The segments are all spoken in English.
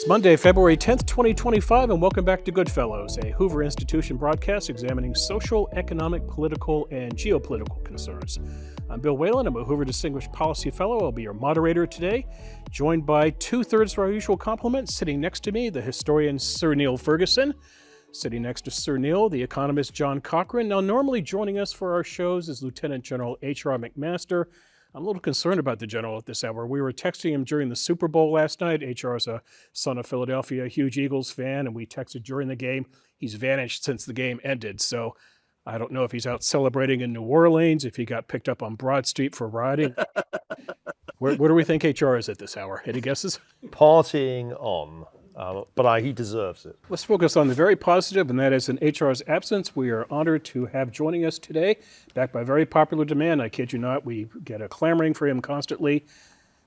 It's Monday, February 10th, 2025, and welcome back to GoodFellows, a Hoover Institution broadcast examining social, economic, political, and geopolitical concerns. I'm Bill Whalen. I'm a Hoover Distinguished Policy Fellow. I'll be your moderator today, joined by two-thirds of our usual complement. Sitting next to me, the historian Sir Niall Ferguson. Sitting next to Sir Niall, the economist John Cochrane. Now, normally joining us for our shows is Lieutenant General H.R. McMaster. I'm a little concerned about the general at this hour. We were texting him during the Super Bowl last night. HR is a son of Philadelphia, a huge Eagles fan, and we texted during the game. He's vanished since the game ended, so I don't know if he's out celebrating in New Orleans, if he got picked up on Broad Street for rioting. Where do we think HR is at this hour? Any guesses? Partying on. But he deserves it. Let's focus on the very positive, and that is in HR's absence. We are honored to have joining us today, backed by very popular demand. I kid you not, we get a clamoring for him constantly.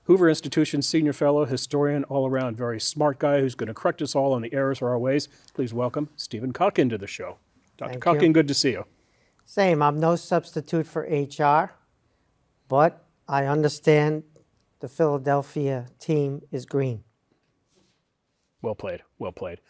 Hoover Institution senior fellow, historian, all-around very smart guy who's going to correct us all on the errors of our ways. Please welcome Stephen Kotkin to the show. Dr. Kotkin, good to see you. Same. I'm no substitute for HR, but I understand the Philadelphia team is green. Well played, well played.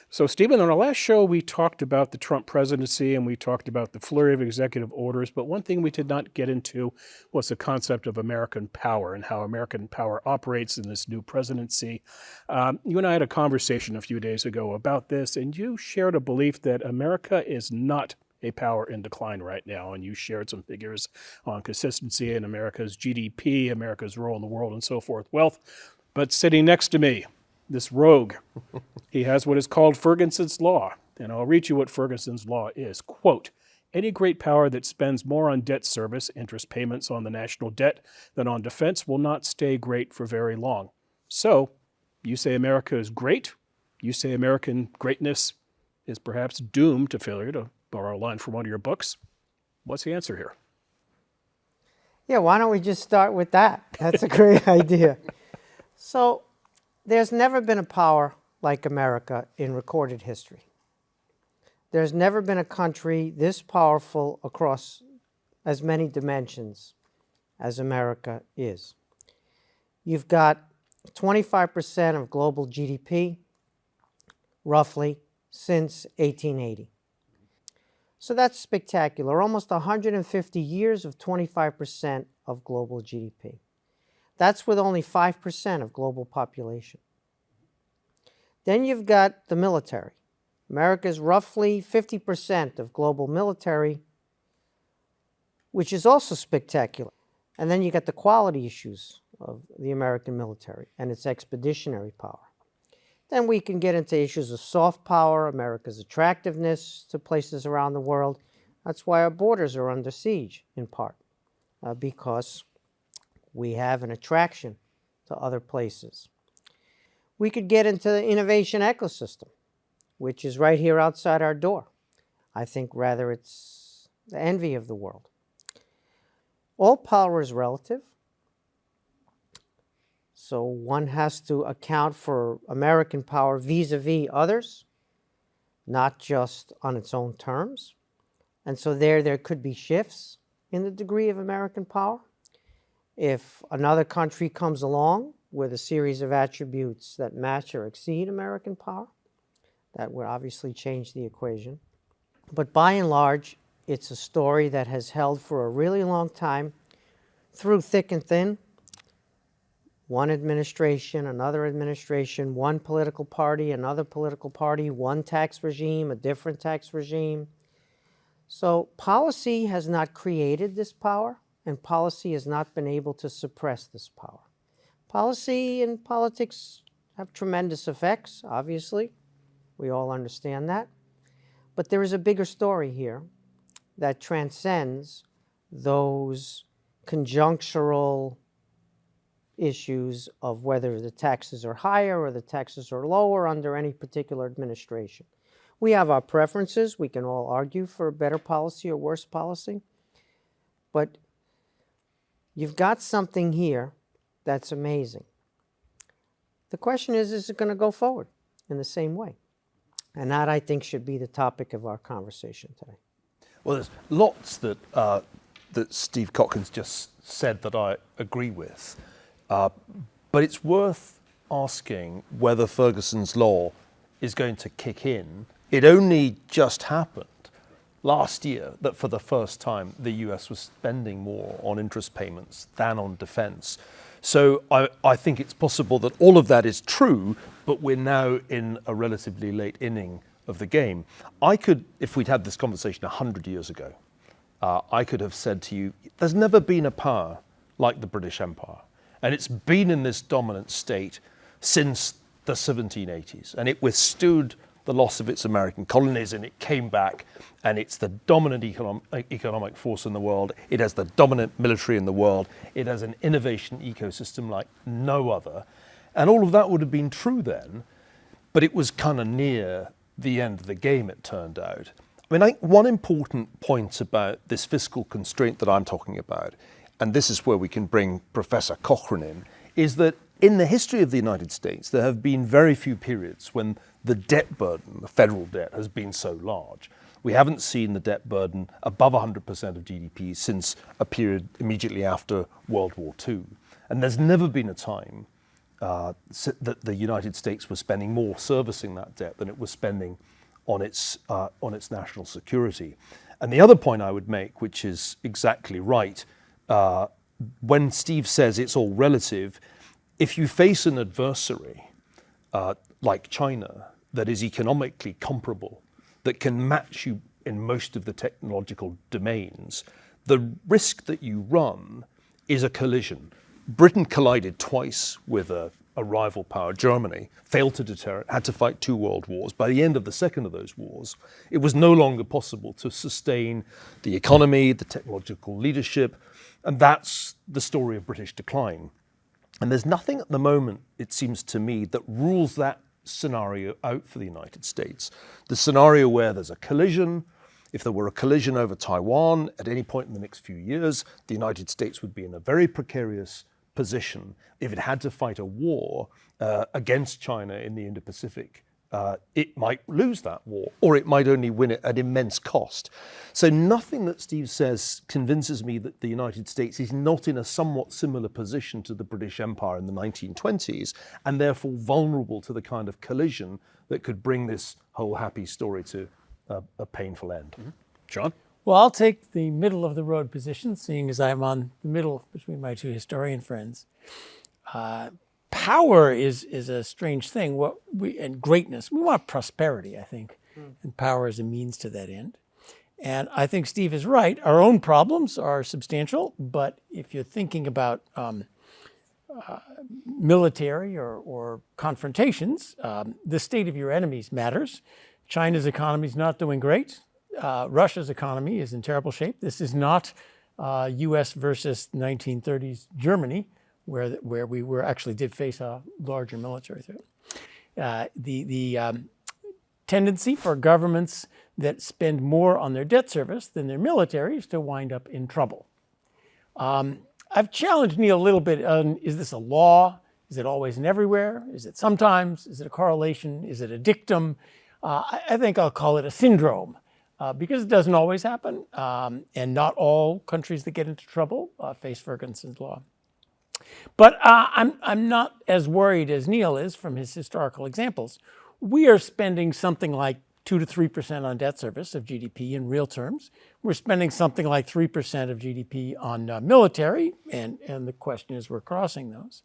So, Stephen, on our last show, we talked about the Trump presidency and we talked about the flurry of executive orders, but one thing we did not get into was the concept of American power and how American power operates in this new presidency. You and I had a conversation a few days ago about this, and you shared a belief that America is not a power in decline right now, and you shared some figures on consistency in America's GDP, America's role in the world, and so forth. Wealth. But sitting next to me, this rogue, he has what is called Ferguson's Law, and I'll read you what Ferguson's Law is. Quote, any great power that spends more on debt service, interest payments on the national debt, than on defense will not stay great for very long. So, you say America is great, you say American greatness is perhaps doomed to failure, to borrow a line from one of your books. What's the answer here? Yeah, why don't we just start with that? That's a great idea. So, there's never been a power like America in recorded history. There's never been a country this powerful across as many dimensions as America is. You've got 25% of global GDP, roughly, since 1880. So that's spectacular. Almost 150 years of 25% of global GDP. That's with only 5% of global population. Then you've got the military. America's roughly 50% of global military, which is also spectacular. And then you got the quality issues of the American military and its expeditionary power. Then we can get into issues of soft power, America's attractiveness to places around the world. That's why our borders are under siege, in part, because we have an attraction to other places. We could get into the innovation ecosystem, which is right here outside our door. I think rather it's the envy of the world. All power is relative, so one has to account for American power vis-a-vis others, not just on its own terms. And so there could be shifts in the degree of American power. If another country comes along with a series of attributes that match or exceed American power, that would obviously change the equation. But by and large, it's a story that has held for a really long time, through thick and thin. One administration, another administration, one political party, another political party, one tax regime, a different tax regime. So policy has not created this power, and policy has not been able to suppress this power. Policy and politics have tremendous effects, obviously. We all understand that. But there is a bigger story here that transcends those conjunctural issues of whether the taxes are higher or the taxes are lower under any particular administration. We have our preferences. We can all argue for a better policy or worse policy. But you've got something here that's amazing. The question is it going to go forward in the same way? And that, I think, should be the topic of our conversation today. Well, there's lots that Steve Cochrane's just said that I agree with, but it's worth asking whether Ferguson's law is going to kick in. It only just happened last year that for the first time the US was spending more on interest payments than on defense. So I think it's possible that all of that is true, but we're now in a relatively late inning of the game. I could, if we'd had this conversation 100 years ago, I could have said to you, there's never been a power like the British Empire. And it's been in this dominant state since the 1780s. And it withstood the loss of its American colonies, and it came back, and it's the dominant economic force in the world. It has the dominant military in the world. It has an innovation ecosystem like no other. And all of that would have been true then, but it was kind of near the end of the game, it turned out. I mean, I think one important point about this fiscal constraint that I'm talking about, and this is where we can bring Professor Cochrane in, is that in the history of the United States, there have been very few periods when the debt burden, the federal debt, has been so large. We haven't seen the debt burden above 100% of GDP since a period immediately after World War II. And there's never been a time that the United States was spending more servicing that debt than it was spending on its national security. And the other point I would make, which is exactly right, when Steve says it's all relative, if you face an adversary like China that is economically comparable, that can match you in most of the technological domains, the risk that you run is a collision. Britain collided twice with a rival power, Germany, failed to deter it, had to fight 2 world wars. By the end of the second of those wars, it was no longer possible to sustain the economy, the technological leadership, and that's the story of British decline. And there's nothing at the moment, it seems to me, that rules that scenario out for the United States. The scenario where there's a collision, if there were a collision over Taiwan at any point in the next few years, the United States would be in a very precarious position. If it had to fight a war against China in the Indo-Pacific, it might lose that war, or it might only win it at immense cost. So nothing that Steve says convinces me that the United States is not in a somewhat similar position to the British Empire in the 1920s, and therefore vulnerable to the kind of collision that could bring this whole happy story to a painful end. Mm-hmm. John? Well, I'll take the middle of the road position, seeing as I'm on the middle between my 2 historian friends. Power is a strange thing. And greatness. We want prosperity, I think, and power is a means to that end. And I think Steve is right. Our own problems are substantial, but if you're thinking about military or confrontations, the state of your enemies matters. China's economy is not doing great. Russia's economy is in terrible shape. This is not U.S. versus 1930s Germany, where we actually did face a larger military threat. The tendency for governments that spend more on their debt service than their military is to wind up in trouble. I've challenged Neil a little bit on, is this a law? Is it always and everywhere? Is it sometimes? Is it a correlation? Is it a dictum? I think I'll call it a syndrome. Because it doesn't always happen, and not all countries that get into trouble face Ferguson's law. But I'm not as worried as Neil is from his historical examples. We are spending something like 2 to 3% on debt service of GDP in real terms. We're spending something like 3% of GDP on military, and the question is we're crossing those.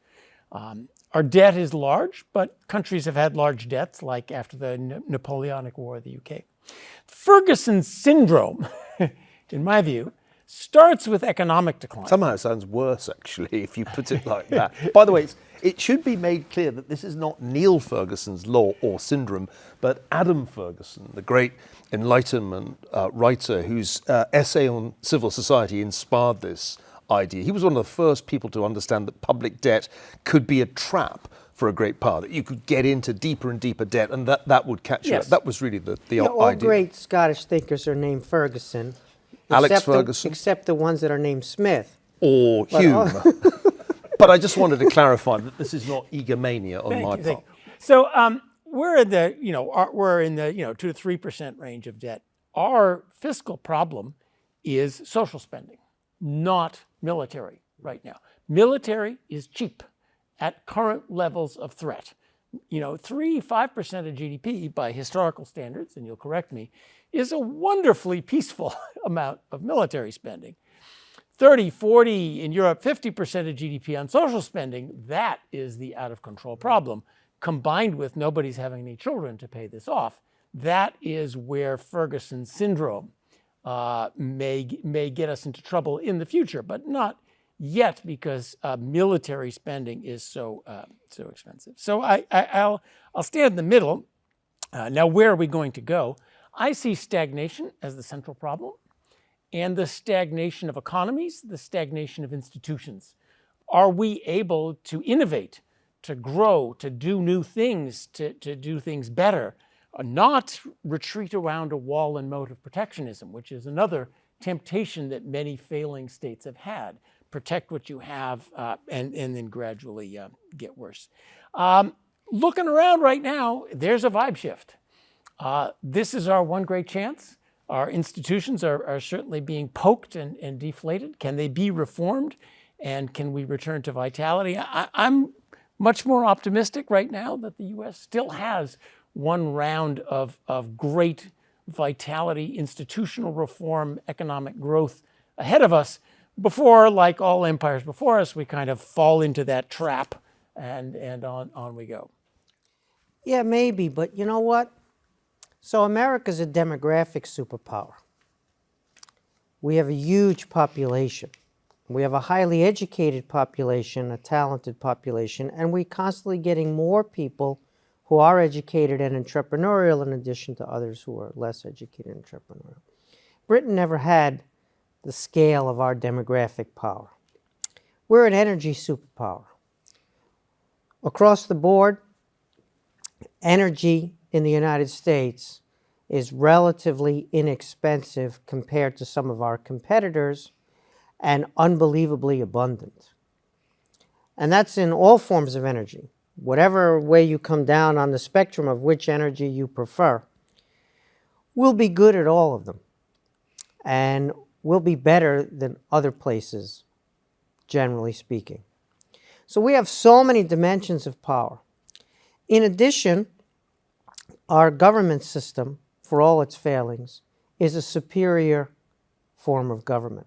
Our debt is large, but countries have had large debts, like after the Napoleonic War of the UK. Ferguson's syndrome, in my view, starts with economic decline. Somehow it sounds worse, actually, if you put it like that. By the way, it should be made clear that this is not Niall Ferguson's law or syndrome, but Adam Ferguson, the great Enlightenment writer whose essay on civil society inspired this idea. He was one of the first people to understand that public debt could be a trap for a great power, that you could get into deeper and deeper debt, and that would catch you up. That was really the idea. All great Scottish thinkers are named Ferguson. Alex Ferguson. Except the ones that are named Smith. Or Hume. But I just wanted to clarify that this is not egomania on my part. So we're in the 2 to 3% range of debt. Our fiscal problem is social spending, not military right now. Military is cheap. at current levels of threat. 3-5% of GDP by historical standards, and you'll correct me, is a wonderfully peaceful amount of military spending. 30, 40 in Europe, 50% of GDP on social spending, that is the out of control problem. Combined with nobody's having any children to pay this off, that is where Ferguson syndrome may get us into trouble in the future, but not yet, because military spending is so expensive. So I'll stand in the middle. Now, where are we going to go? I see stagnation as the central problem, and the stagnation of economies, the stagnation of institutions. Are we able to innovate, to grow, to do new things, to do things better, not retreat around a wall and moat of protectionism, which is another temptation that many failing states have had. Protect what you have and then gradually get worse. Looking around right now, there's a vibe shift. This is our one great chance. Our institutions are certainly being poked and deflated. Can they be reformed? And can we return to vitality? I'm much more optimistic right now that the U.S. still has one round of great vitality, institutional reform, economic growth ahead of us before, like all empires before us, we kind of fall into that trap and on we go. Yeah, maybe, but you know what? So America's a demographic superpower. We have a huge population. We have a highly educated population, a talented population, and we're constantly getting more people who are educated and entrepreneurial in addition to others who are less educated and entrepreneurial. Britain never had the scale of our demographic power. We're an energy superpower. Across the board, energy in the United States is relatively inexpensive compared to some of our competitors and unbelievably abundant. And that's in all forms of energy. Whatever way you come down on the spectrum of which energy you prefer, we'll be good at all of them. And we'll be better than other places, generally speaking. So we have so many dimensions of power. In addition, our government system, for all its failings, is a superior form of government.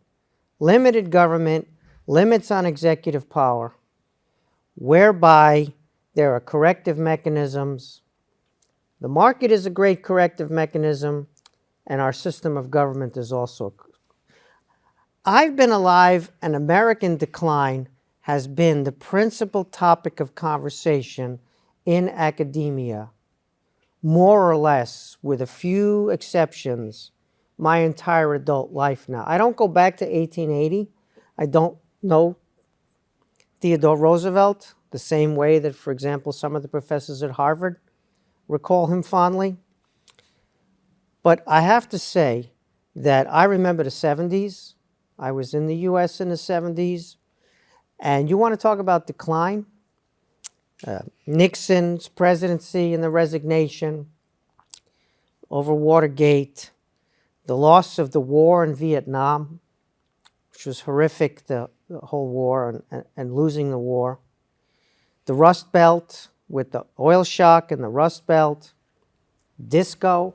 Limited government, limits on executive power, whereby there are corrective mechanisms. The market is a great corrective mechanism, and our system of government is also. I've been alive, and American decline has been the principal topic of conversation in academia, more or less, with a few exceptions, my entire adult life now. I don't go back to 1880. I don't know Theodore Roosevelt the same way that, for example, some of the professors at Harvard recall him fondly. But I have to say that I remember the 70s. I was in the U.S. in the 70s. And you want to talk about decline? Nixon's presidency and the resignation over Watergate, the loss of the war in Vietnam, which was horrific, the whole war and losing the war, the Rust Belt with the oil shock and the Rust Belt, disco.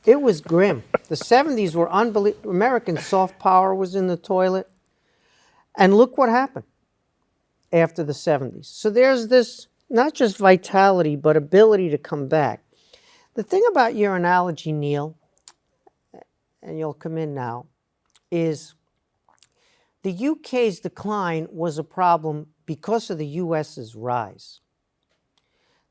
It was grim. The 70s were unbelievable. American soft power was in the toilet. And look what happened after the 70s. So there's this, not just vitality, but ability to come back. The thing about your analogy, Neil, and you'll come in now, is the UK's decline was a problem because of the US's rise.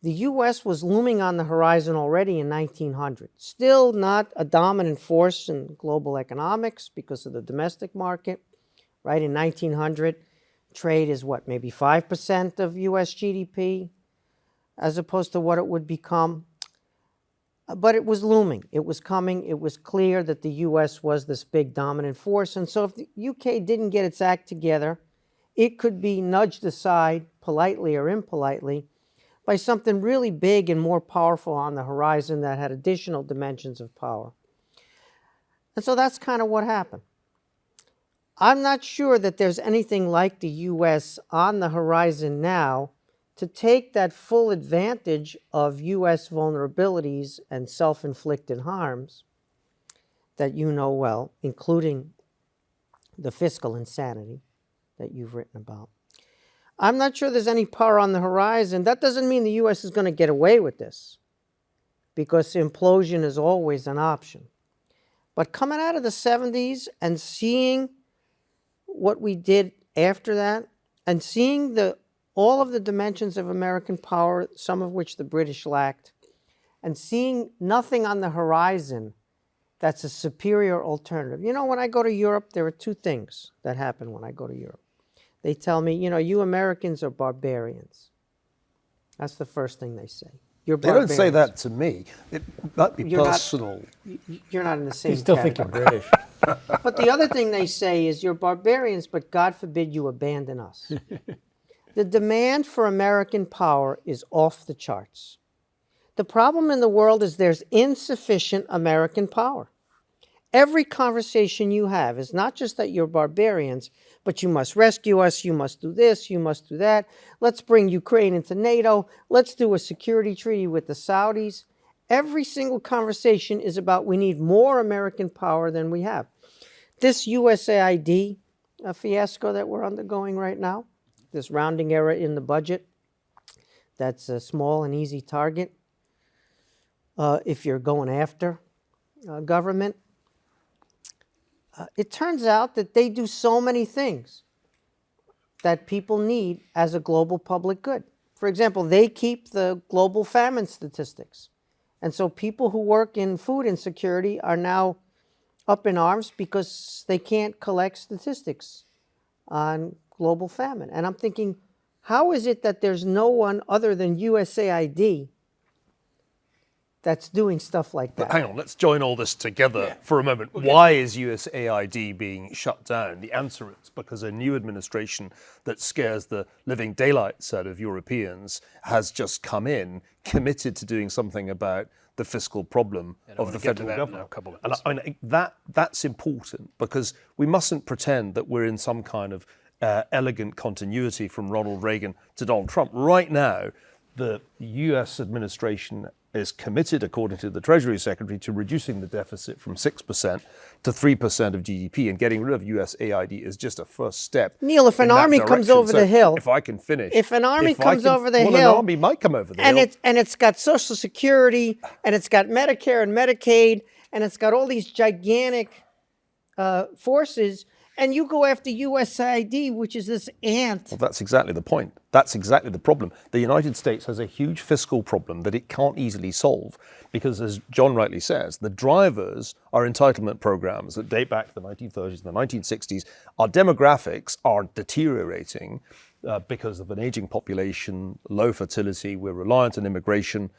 The US was looming on the horizon already in 1900. Still not a dominant force in global economics because of the domestic market. Right, in 1900, trade is what, maybe 5% of US GDP, as opposed to what it would become. But it was looming. It was coming. It was clear that the US was this big dominant force. And so if the UK didn't get its act together, it could be nudged aside, politely or impolitely, by something really big and more powerful on the horizon that had additional dimensions of power. And so that's kind of what happened. I'm not sure that there's anything like the U.S. on the horizon now to take that full advantage of U.S. vulnerabilities and self-inflicted harms that you know well, including the fiscal insanity that you've written about. I'm not sure there's any power on the horizon. That doesn't mean the U.S. is going to get away with this, because implosion is always an option. But coming out of the 70s and seeing what we did after that, and seeing all of the dimensions of American power, some of which the British lacked, and seeing nothing on the horizon that's a superior alternative. You know, when I go to Europe, there are two things that happen when I go to Europe. They tell me, you know, you Americans are barbarians. That's the first thing they say. You're They don't barbarians. say that to me. That'd be You're not- personal. You're not in the same You still think you're category. British. But the other thing they say is, you're barbarians, but God forbid you abandon us. The demand for American power is off the charts. The problem in the world is there's insufficient American power. Every conversation you have is not just that you're barbarians, but you must rescue us, you must do this, you must do that. Let's bring Ukraine into NATO. Let's do a security treaty with the Saudis. Every single conversation is about we need more American power than we have. This USAID fiasco that we're undergoing right now, this rounding error in the budget, that's a small and easy target if you're going after government. It turns out that they do so many things that people need as a global public good. For example, they keep the global famine statistics. And so people who work in food insecurity are now up in arms because they can't collect statistics on global famine. And I'm thinking, how is it that there's no one other than USAID that's doing stuff like that? But hang on, let's join all this together for a moment. Why is USAID being shut down? The answer is because a new administration that scares the living daylights out of Europeans has just come in, committed to doing something about the fiscal problem of the federal government. And I mean, that's important, because we mustn't pretend that we're in some kind of elegant continuity from Ronald Reagan to Donald Trump. Right now, the US administration is committed, according to the Treasury Secretary, to reducing the deficit from 6% to 3% of GDP, and getting rid of USAID is just a first step. Neil, if an in that army comes direction. over So the hill, if I can finish, if an army if I comes can- over the well, hill, an army might come over the hill. and it's got Social Security, and it's got Medicare and Medicaid, and it's got all these gigantic forces, and you go after USAID, which is this ant. Well, that's exactly the point. That's exactly the problem. The United States has a huge fiscal problem that it can't easily solve because, as John rightly says, the drivers are entitlement programs that date back to the 1930s and the 1960s. Our demographics are deteriorating because of an aging population, low fertility. We're reliant on immigration.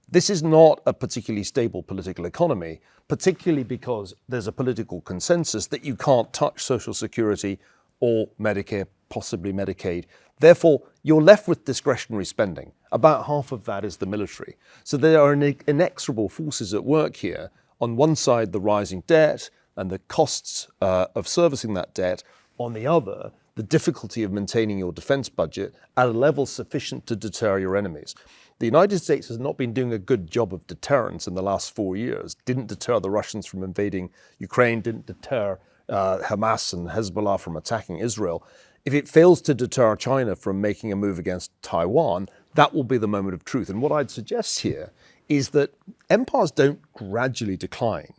This is not a particularly stable political economy, particularly because there's a political consensus that you can't touch Social Security or Medicare, possibly Medicaid. Therefore, you're left with discretionary spending. About half of that is the military. So there are inexorable forces at work here. On one side, the rising debt and the costs of servicing that debt. On the other, the difficulty of maintaining your defense budget at a level sufficient to deter your enemies. The United States has not been doing a good job of deterrence in the last 4 years. Didn't deter the Russians from invading Ukraine, didn't deter Hamas and Hezbollah from attacking Israel. If it fails to deter China from making a move against Taiwan, that will be the moment of truth. And what I'd suggest here is that empires don't gradually decline.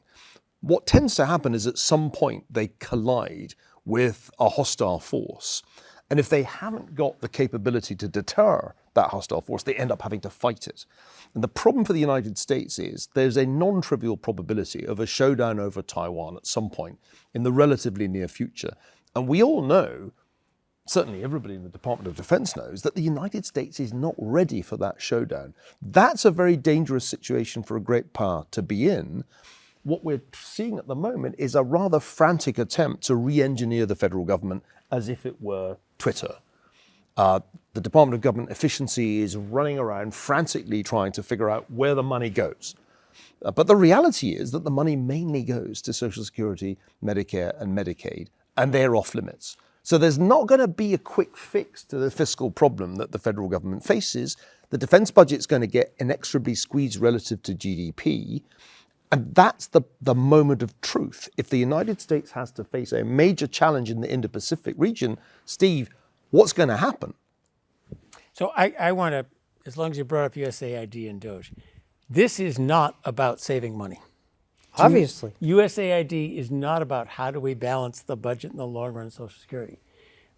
What tends to happen is at some point they collide with a hostile force. And if they haven't got the capability to deter that hostile force, they end up having to fight it. And the problem for the United States is there's a non-trivial probability of a showdown over Taiwan at some point in the relatively near future. And we all know, certainly everybody in the Department of Defense knows, that the United States is not ready for that showdown. That's a very dangerous situation for a great power to be in. What we're seeing at the moment is a rather frantic attempt to re-engineer the federal government as if it were Twitter. The Department of Government Efficiency is running around frantically trying to figure out where the money goes. But the reality is that the money mainly goes to Social Security, Medicare, and Medicaid. and they're off limits. So there's not going to be a quick fix to the fiscal problem that the federal government faces. The defense budget's going to get inexorably squeezed relative to GDP. And that's the moment of truth. If the United States has to face a major challenge in the Indo-Pacific region, Steve, what's going to happen? So I want to, as long as you brought up USAID and Doge, this is not about saving money. Obviously. USAID is not about how do we balance the budget in the long run of Social Security.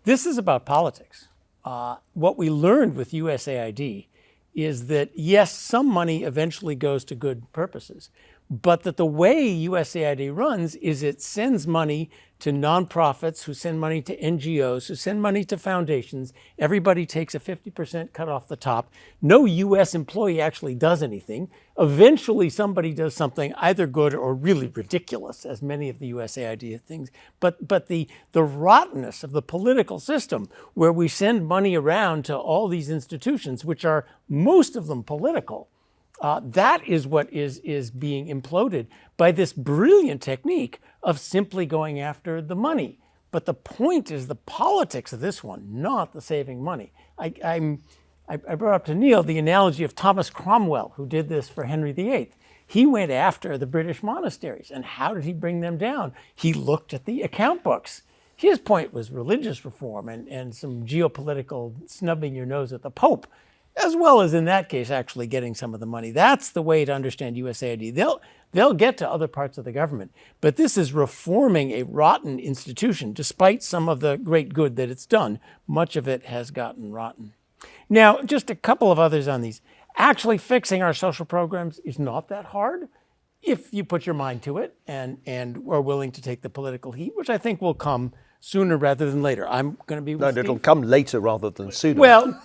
This is about politics. What we learned with USAID is that, yes, some money eventually goes to good purposes, but that the way USAID runs is it sends money to nonprofits who send money to NGOs, who send money to foundations. Everybody takes a 50% cut off the top. No US employee actually does anything. Eventually somebody does something either good or really ridiculous, as many of the USAID things. But the rottenness of the political system, where we send money around to all these institutions, which are most of them political, that is what is being imploded by this brilliant technique of simply going after the money. But the point is the politics of this one, not the saving money. I brought up to Neil the analogy of Thomas Cromwell, who did this for Henry VIII. He went after the British monasteries. And how did he bring them down? He looked at the account books. His point was religious reform and some geopolitical snubbing your nose at the Pope, as well as in that case actually getting some of the money. That's the way to understand USAID. They'll get to other parts of the government, but this is reforming a rotten institution. Despite some of the great good that it's done, much of it has gotten rotten. Now, just a couple of others on these. Actually fixing our social programs is not that hard if you put your mind to it and are willing to take the political heat, which I think will come sooner rather than later. I'm going to be with No, Steve. it'll come later rather than sooner. Well,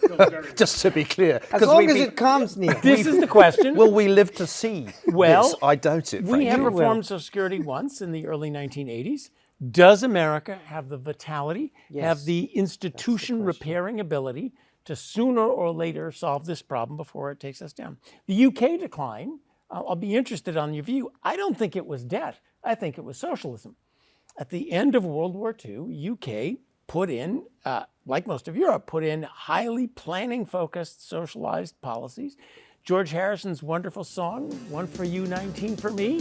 just to be clear. As long as it comes, Neil. this is the question. Will we live to see Well, this? I doubt it, We frankly. have reformed Social Security once in the early 1980s. Does America have the vitality, have the institution repairing ability to sooner or later solve this problem before it takes us down? The UK decline, I'll be interested on your view. I don't think it was debt. I think it was socialism. At the end of World War II, UK put in, like most of Europe, put in highly planning-focused, socialized policies. George Harrison's wonderful song, One for You, 19 for Me.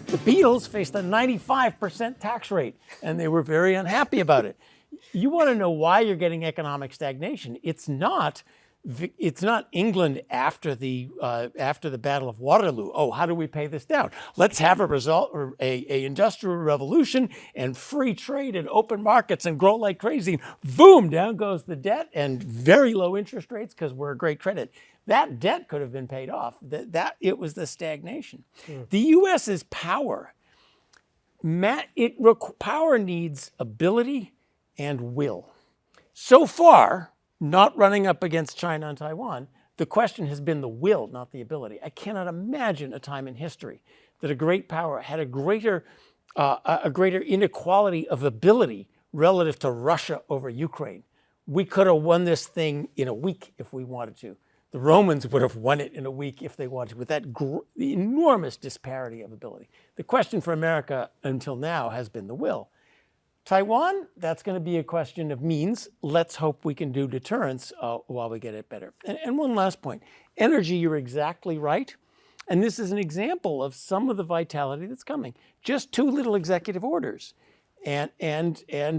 The Beatles faced a 95% tax rate, and they were very unhappy about it. You want to know why you're getting economic stagnation. It's not England after the Battle of Waterloo. Oh, how do we pay this down? Let's have a industrial revolution and free trade and open markets and grow like crazy. Boom, down goes the debt and very low interest rates because we're a great credit. That debt could have been paid off. It was the stagnation. The U.S.'s power. Power needs ability and will. So far, not running up against China and Taiwan, the question has been the will, not the ability. I cannot imagine a time in history that a great power had a greater inequality of ability relative to Russia over Ukraine. We could have won this thing in a week if we wanted to. The Romans would have won it in a week if they wanted to, with that the enormous disparity of ability. The question for America until now has been the will. Taiwan, that's going to be a question of means. Let's hope we can do deterrence while we get it better. And one last point. Energy, you're exactly right. And this is an example of some of the vitality that's coming. Just 2 little executive orders. And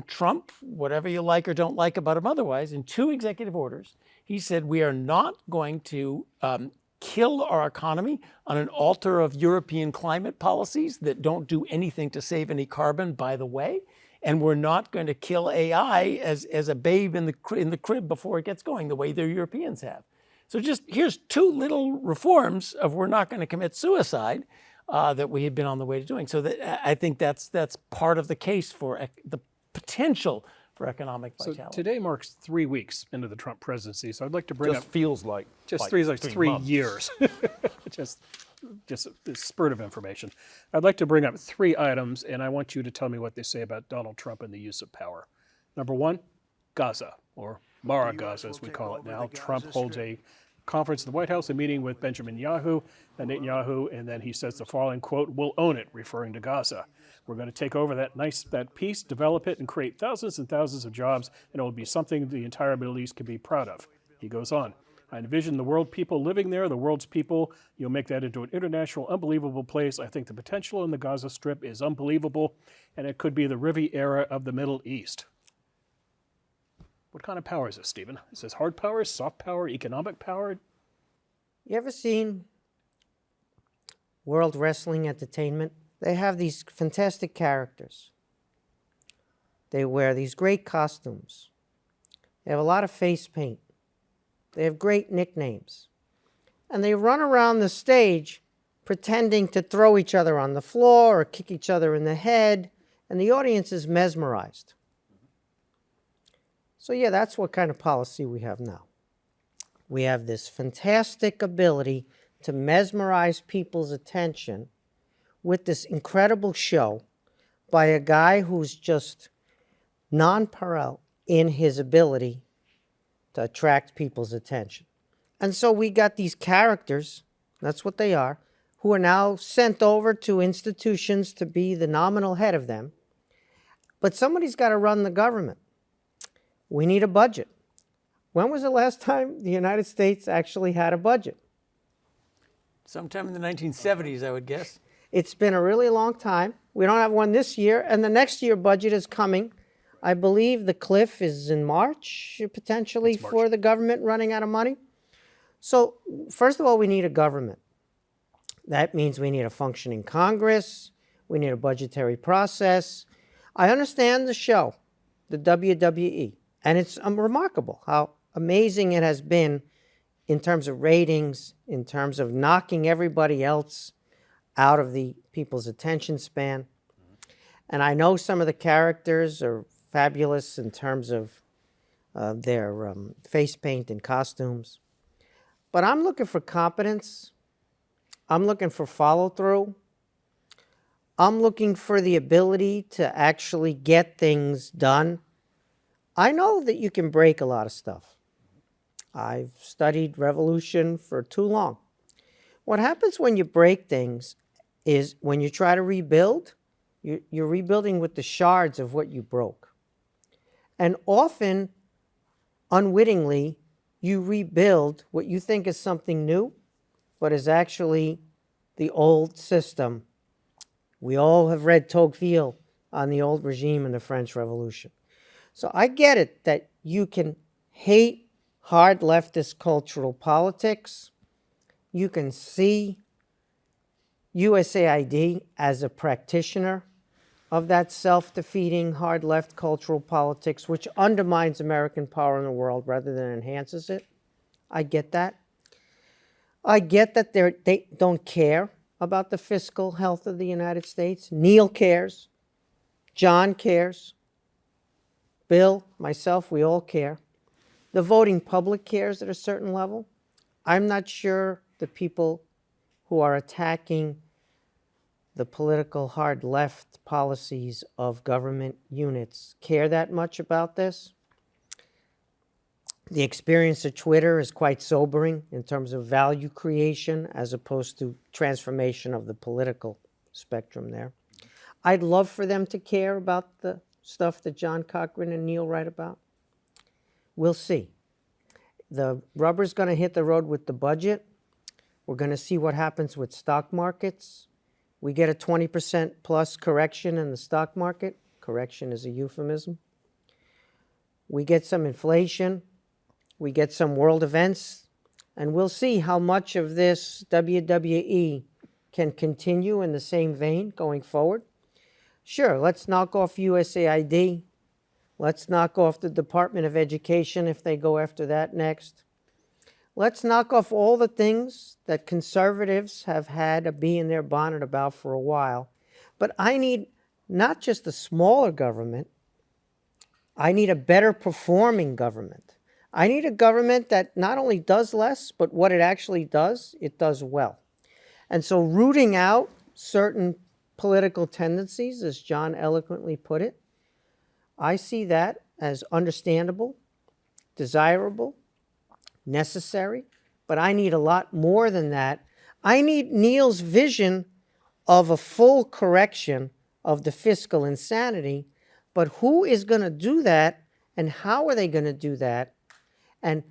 Trump, whatever you like or don't like about him otherwise, in 2 executive orders, he said we are not going to kill our economy on an altar of European climate policies that don't do anything to save any carbon, by the way. And we're not going to kill AI as a babe in the crib before it gets going, the way the Europeans have. So just here's 2 little reforms of we're not going to commit suicide that we had been on the way to doing. So I think that's part of the case for the potential for economic vitality. So today marks 3 weeks into the Trump presidency. So I'd like to bring Just up feels like just like 3 months. years. just a spurt of information. I'd like to bring up 3 items, and I want you to tell me what they say about Donald Trump and the use of power. Number 1, Gaza, or Mara Gaza as we call it now. Trump holds a conference in the White House, a meeting with Netanyahu, and then he says the following quote, "We'll own it," referring to Gaza. We're going to take over that piece, develop it, and create thousands and thousands of jobs, and it will be something the entire Middle East can be proud of. He goes on, "I envision the world people living there, the world's people. You'll make that into an international, unbelievable place. I think the potential in the Gaza Strip is unbelievable, and it could be the Riviera of the Middle East." What kind of power is this, Stephen? Is this hard power, soft power, economic power? You ever seen World Wrestling Entertainment? They have these fantastic characters. They wear these great costumes. They have a lot of face paint. They have great nicknames. And they run around the stage pretending to throw each other on the floor or kick each other in the head, and the audience is mesmerized. So yeah, that's what kind of policy we have now. We have this fantastic ability to mesmerize people's attention with this incredible show by a guy who's just nonpareil in his ability to attract people's attention. And so we got these characters, that's what they are, who are now sent over to institutions to be the nominal head of them. But somebody's got to run the government. We need a budget. When was the last time the United States actually had a budget? Sometime in the 1970s, I would guess. It's been a really long time. We don't have one this year, and the next year budget is coming. I believe the cliff is in March, potentially, for the government running out of money. So, first of all, we need a government. That means we need a functioning Congress. We need a budgetary process. I understand the show, the WWE, and it's remarkable how amazing it has been in terms of ratings, in terms of knocking everybody else out of the people's attention span. And I know some of the characters are fabulous in terms of their face paint and costumes. But I'm looking for competence. I'm looking for follow-through. I'm looking for the ability to actually get things done. I know that you can break a lot of stuff. I've studied revolution for too long. What happens when you break things is when you try to rebuild, you're rebuilding with the shards of what you broke. And often, unwittingly, you rebuild what you think is something new, but is actually the old system. We all have read Tocqueville on the old regime in the French Revolution. So I get it that you can hate hard leftist cultural politics. You can see USAID as a practitioner of that self-defeating hard left cultural politics, which undermines American power in the world rather than enhances it. I get that. I get that they don't care about the fiscal health of the United States. Neil cares. John cares. Bill, myself, we all care. The voting public cares at a certain level. I'm not sure the people who are attacking the political hard left policies of government units care that much about this. The experience of Twitter is quite sobering in terms of value creation as opposed to transformation of the political spectrum there. I'd love for them to care about the stuff that John Cochrane and Neil write about. We'll see. The rubber's going to hit the road with the budget. We're going to see what happens with stock markets. We get a 20% plus correction in the stock market. Correction is a euphemism. We get some inflation. We get some world events. And we'll see how much of this WWE can continue in the same vein going forward. Sure, let's knock off USAID. Let's knock off the Department of Education if they go after that next. Let's knock off all the things that conservatives have had a bee in their bonnet about for a while. But I need not just a smaller government. I need a better performing government. I need a government that not only does less, but what it actually does, it does well. And so rooting out certain political tendencies, as John eloquently put it, I see that as understandable, desirable, necessary, but I need a lot more than that. I need Neil's vision of a full correction of the fiscal insanity, but who is going to do that, and how are they going to do that? And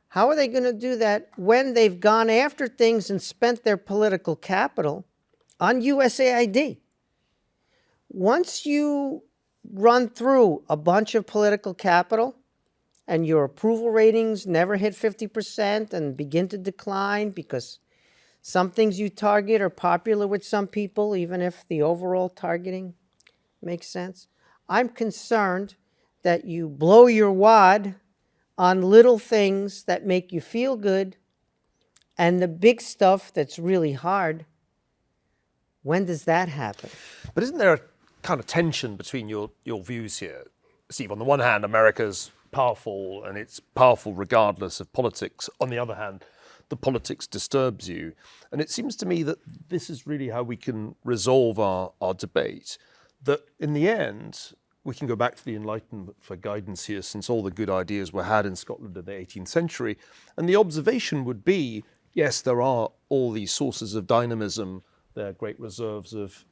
how are they going to do that when they've gone after things and spent their political capital on USAID? Once you run through a bunch of political capital and your approval ratings never hit 50% and begin to decline because some things you target are popular with some people, even if the overall targeting makes sense, I'm concerned that you blow your wad on little things that make you feel good, and the big stuff that's really hard. When does that happen? But isn't there a kind of tension between your views here, Steve? On the one hand, America's powerful, and it's powerful regardless of politics. On the other hand, the politics disturbs you. And it seems to me that this is really how we can resolve our debate, that in the end, we can go back to the Enlightenment for guidance here, since all the good ideas were had in Scotland in the 18th century. And the observation would be, yes, there are all these sources of dynamism, there are great reserves of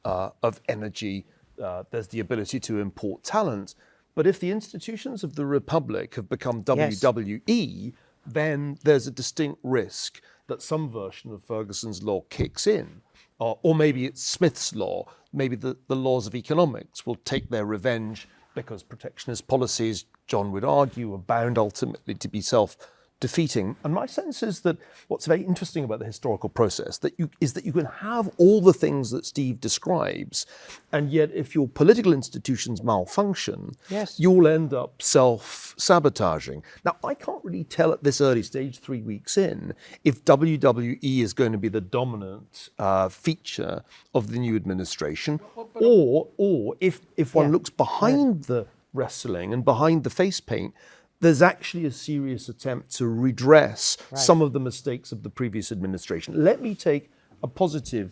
energy, there's the ability to import talent. But if the institutions of the Republic have become WWE, then there's a distinct risk that some version of Ferguson's law kicks in. Or maybe it's Smith's law. Maybe the laws of economics will take their revenge because protectionist policies, John would argue, are bound ultimately to be self-defeating. And my sense is that what's very interesting about the historical process is that you can have all the things that Steve describes, and yet if your political institutions malfunction, you'll end up self-sabotaging. Now, I can't really tell at this early stage, 3 weeks in, if WWE is going to be the dominant feature of the new administration, or if one looks behind the wrestling and behind the face paint, there's actually a serious attempt to redress some of the mistakes of the previous administration. Let me take a positive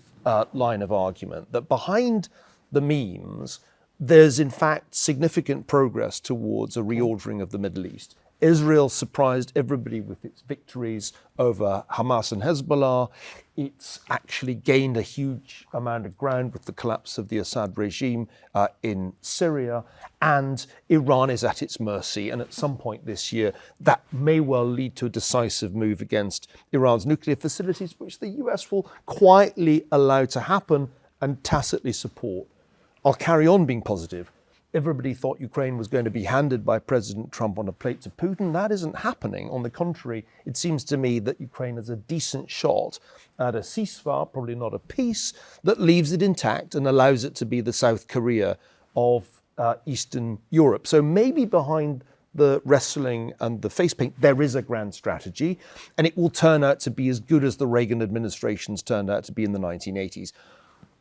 line of argument that behind the memes, there's in fact significant progress towards a reordering of the Middle East. Israel surprised everybody with its victories over Hamas and Hezbollah. It's actually gained a huge amount of ground with the collapse of the Assad regime in Syria, and Iran is at its mercy. And at some point this year, that may well lead to a decisive move against Iran's nuclear facilities, which the US will quietly allow to happen and tacitly support. I'll carry on being positive. Everybody thought Ukraine was going to be handed by President Trump on a plate to Putin. That isn't happening. On the contrary, it seems to me that Ukraine has a decent shot at a ceasefire, probably not a peace, that leaves it intact and allows it to be the South Korea of Eastern Europe. So maybe behind the wrestling and the face paint, there is a grand strategy, and it will turn out to be as good as the Reagan administrations turned out to be in the 1980s.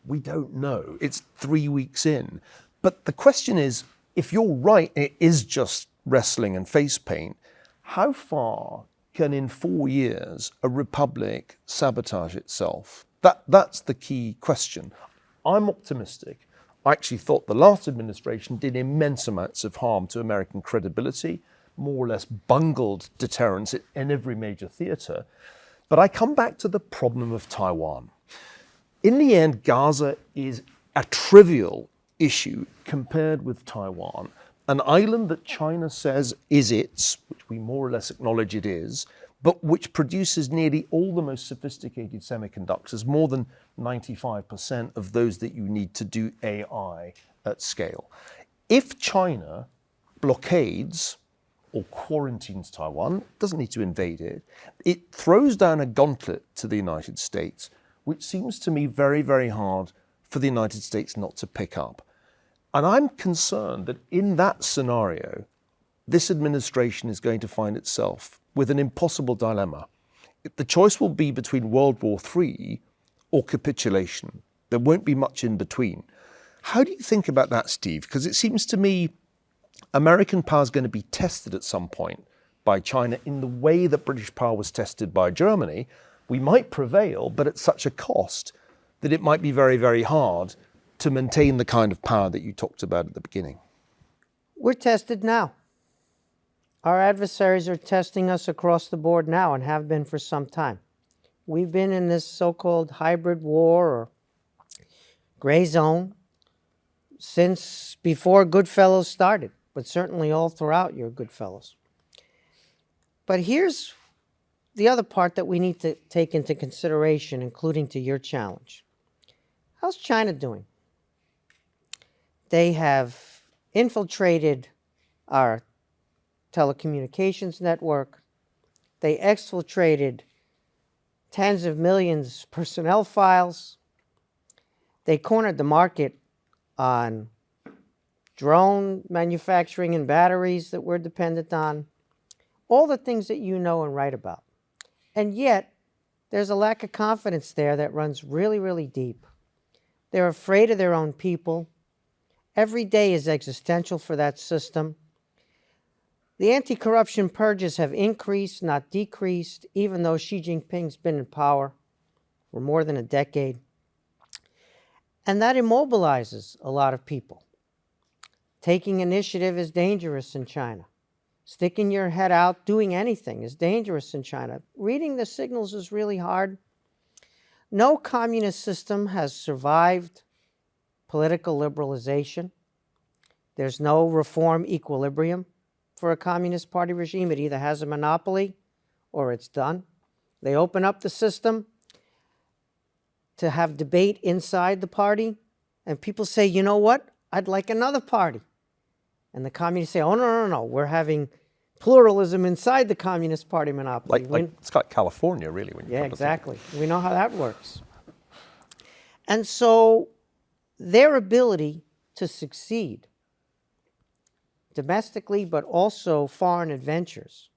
We don't know. It's 3 weeks in. But the question is, if you're right, it is just wrestling and face paint, how far can in 4 years a republic sabotage itself? That's the key question. I'm optimistic. I actually thought the last administration did immense amounts of harm to American credibility, more or less bungled deterrence in every major theater. But I come back to the problem of Taiwan. In the end, Gaza is a trivial issue compared with Taiwan, an island that China says is its, which we more or less acknowledge it is, but which produces nearly all the most sophisticated semiconductors, more than 95% of those that you need to do AI at scale. If China blockades or quarantines Taiwan, doesn't need to invade it, it throws down a gauntlet to the United States, which seems to me very, very hard for the United States not to pick up. And I'm concerned that in that scenario, this administration is going to find itself with an impossible dilemma. The choice will be between World War III or capitulation. There won't be much in between. How do you think about that, Steve? Because it seems to me American power is going to be tested at some point by China in the way that British power was tested by Germany. We might prevail, but at such a cost that it might be very, very hard to maintain the kind of power that you talked about at the beginning. We're tested now. Our adversaries are testing us across the board now and have been for some time. We've been in this so-called hybrid war or gray zone since before GoodFellows started, but certainly all throughout your GoodFellows. But here's the other part that we need to take into consideration, including to your challenge. How's China doing? They have infiltrated our telecommunications network. They exfiltrated tens of millions of personnel files. They cornered the market on drone manufacturing and batteries that we're dependent on. All the things that you know and write about. And yet, there's a lack of confidence there that runs really, really deep. They're afraid of their own people. Every day is existential for that system. The anti-corruption purges have increased, not decreased, even though Xi Jinping's been in power for more than a decade. And that immobilizes a lot of people. Taking initiative is dangerous in China. Sticking your head out, doing anything is dangerous in China. Reading the signals is really hard. No communist system has survived political liberalization. There's no reform equilibrium for a communist party regime. It either has a monopoly or it's done. They open up the system to have debate inside the party, and people say, you know what, I'd like another party. And the communists say, oh, no, we're having pluralism inside the Communist Party monopoly. It's like California, really. When you yeah, exactly. We know how that works. And so their ability to succeed domestically, but also foreign adventures,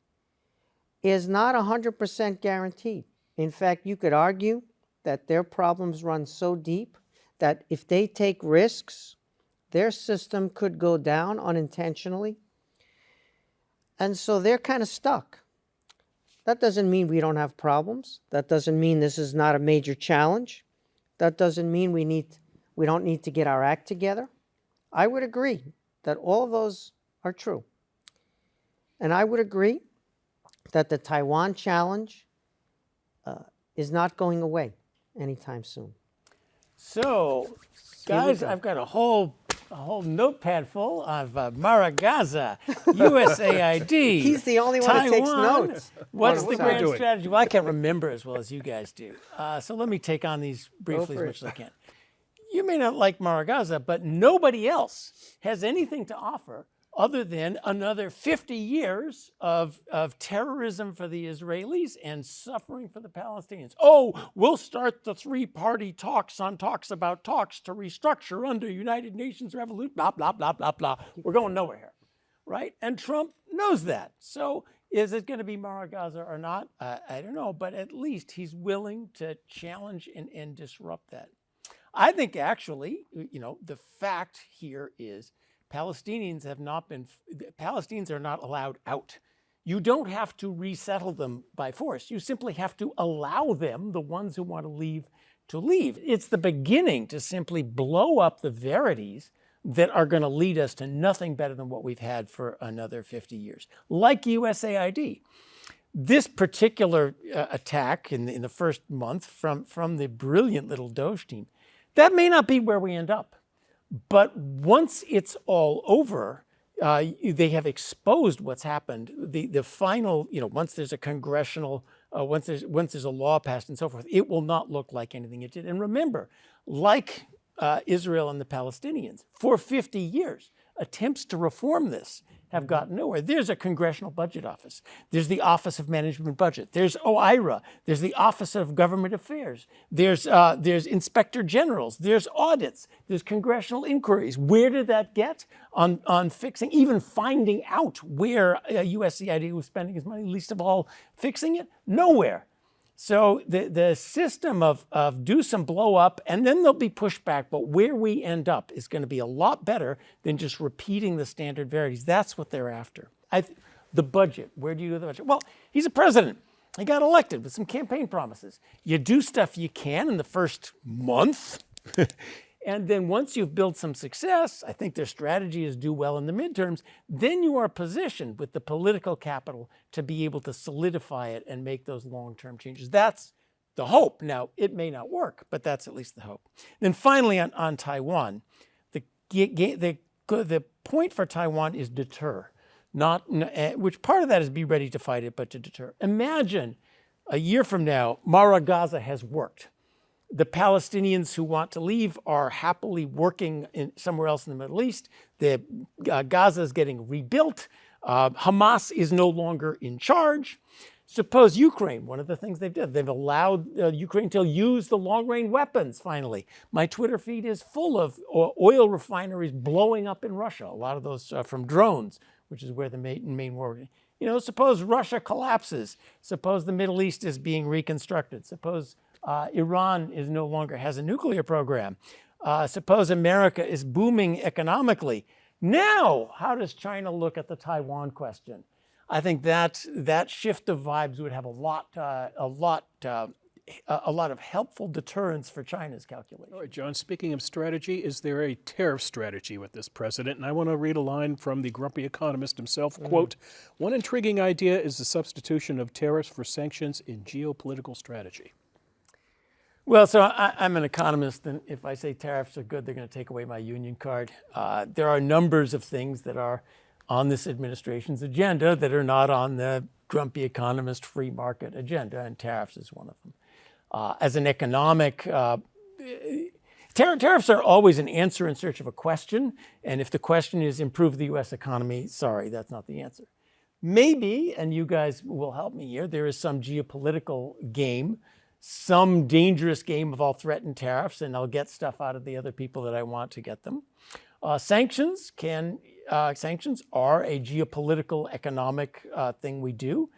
is not 100% guaranteed. In fact, you could argue that their problems run so deep that if they take risks, their system could go down unintentionally. And so they're kind of stuck. That doesn't mean we don't have problems. That doesn't mean this is not a major challenge. That doesn't mean we don't need to get our act together. I would agree that all of those are true. And I would agree that the Taiwan challenge is not going away anytime soon. So, guys, I've got a whole notepad full of Mara Gaza, USAID. He's the only one Taiwan. that takes notes. What's the grand strategy? Well, I can't remember as well as you guys do. So let me take on these briefly as much as I can. You may not like Mara Gaza, but nobody else has anything to offer other than another 50 years of terrorism for the Israelis and suffering for the Palestinians. Oh, we'll start the three-party talks about talks to restructure under United Nations revolution, blah, blah, blah, blah, blah. We're going nowhere here, right? And Trump knows that. So is it going to be Mara Gaza or not? I don't know, but at least he's willing to challenge and disrupt that. I think actually, the fact here is Palestinians are not allowed out. You don't have to resettle them by force. You simply have to allow them, the ones who want to leave. It's the beginning to simply blow up the verities that are going to lead us to nothing better than what we've had for another 50 years, like USAID. This particular attack in the first month from the brilliant little Doge team, that may not be where we end up. But once it's all over, they have exposed what's happened. The final, once there's a congressional, once there's a law passed and so forth, it will not look like anything it did. And remember, like Israel and the Palestinians, for 50 years, attempts to reform this have gotten nowhere. There's a Congressional Budget Office. There's the Office of Management Budget. There's OIRA. There's the Office of Government Affairs. There's Inspector Generals. There's audits. There's congressional inquiries. Where did that get on fixing, even finding out where USAID was spending its money, least of all fixing it? Nowhere. So the system of do some blow up and then there'll be pushback, but where we end up is going to be a lot better than just repeating the standard verities. That's what they're after. The budget, where do you do the budget? Well, he's a president. He got elected with some campaign promises. You do stuff you can in the first month, And then once you've built some success, I think their strategy is do well in the midterms, then you are positioned with the political capital to be able to solidify it and make those long-term changes. That's the hope. Now, it may not work, but that's at least the hope. Then finally on Taiwan, the point for Taiwan is deter, which part of that is be ready to fight it, but to deter. Imagine a year from now, Mara Gaza has worked. The Palestinians who want to leave are happily working somewhere else in the Middle East. Gaza is getting rebuilt. Hamas is no longer in charge. Suppose Ukraine, one of the things they've allowed Ukraine to use the long-range weapons finally. My Twitter feed is full of oil refineries blowing up in Russia, a lot of those from drones, which is where the main war. Suppose Russia collapses. Suppose the Middle East is being reconstructed. Suppose Iran no longer has a nuclear program. Suppose America is booming economically. Now, how does China look at the Taiwan question? I think that shift of vibes would have a lot of helpful deterrence for China's calculation. All right, John, speaking of strategy, is there a tariff strategy with this president? And I want to read a line from the grumpy economist himself, quote, "One intriguing idea is the substitution of tariffs for sanctions in geopolitical strategy." Well, so I'm an economist, and if I say tariffs are good, they're going to take away my union card. There are numbers of things that are on this administration's agenda that are not on the grumpy economist free market agenda, and tariffs is one of them. As an economic, tariffs are always an answer in search of a question, and if the question is improve the U.S. economy, sorry, that's not the answer. Maybe, and you guys will help me here, there is some geopolitical game, some dangerous game of I'll threaten tariffs and I'll get stuff out of the other people that I want to get them. Sanctions are a geopolitical economic thing we do.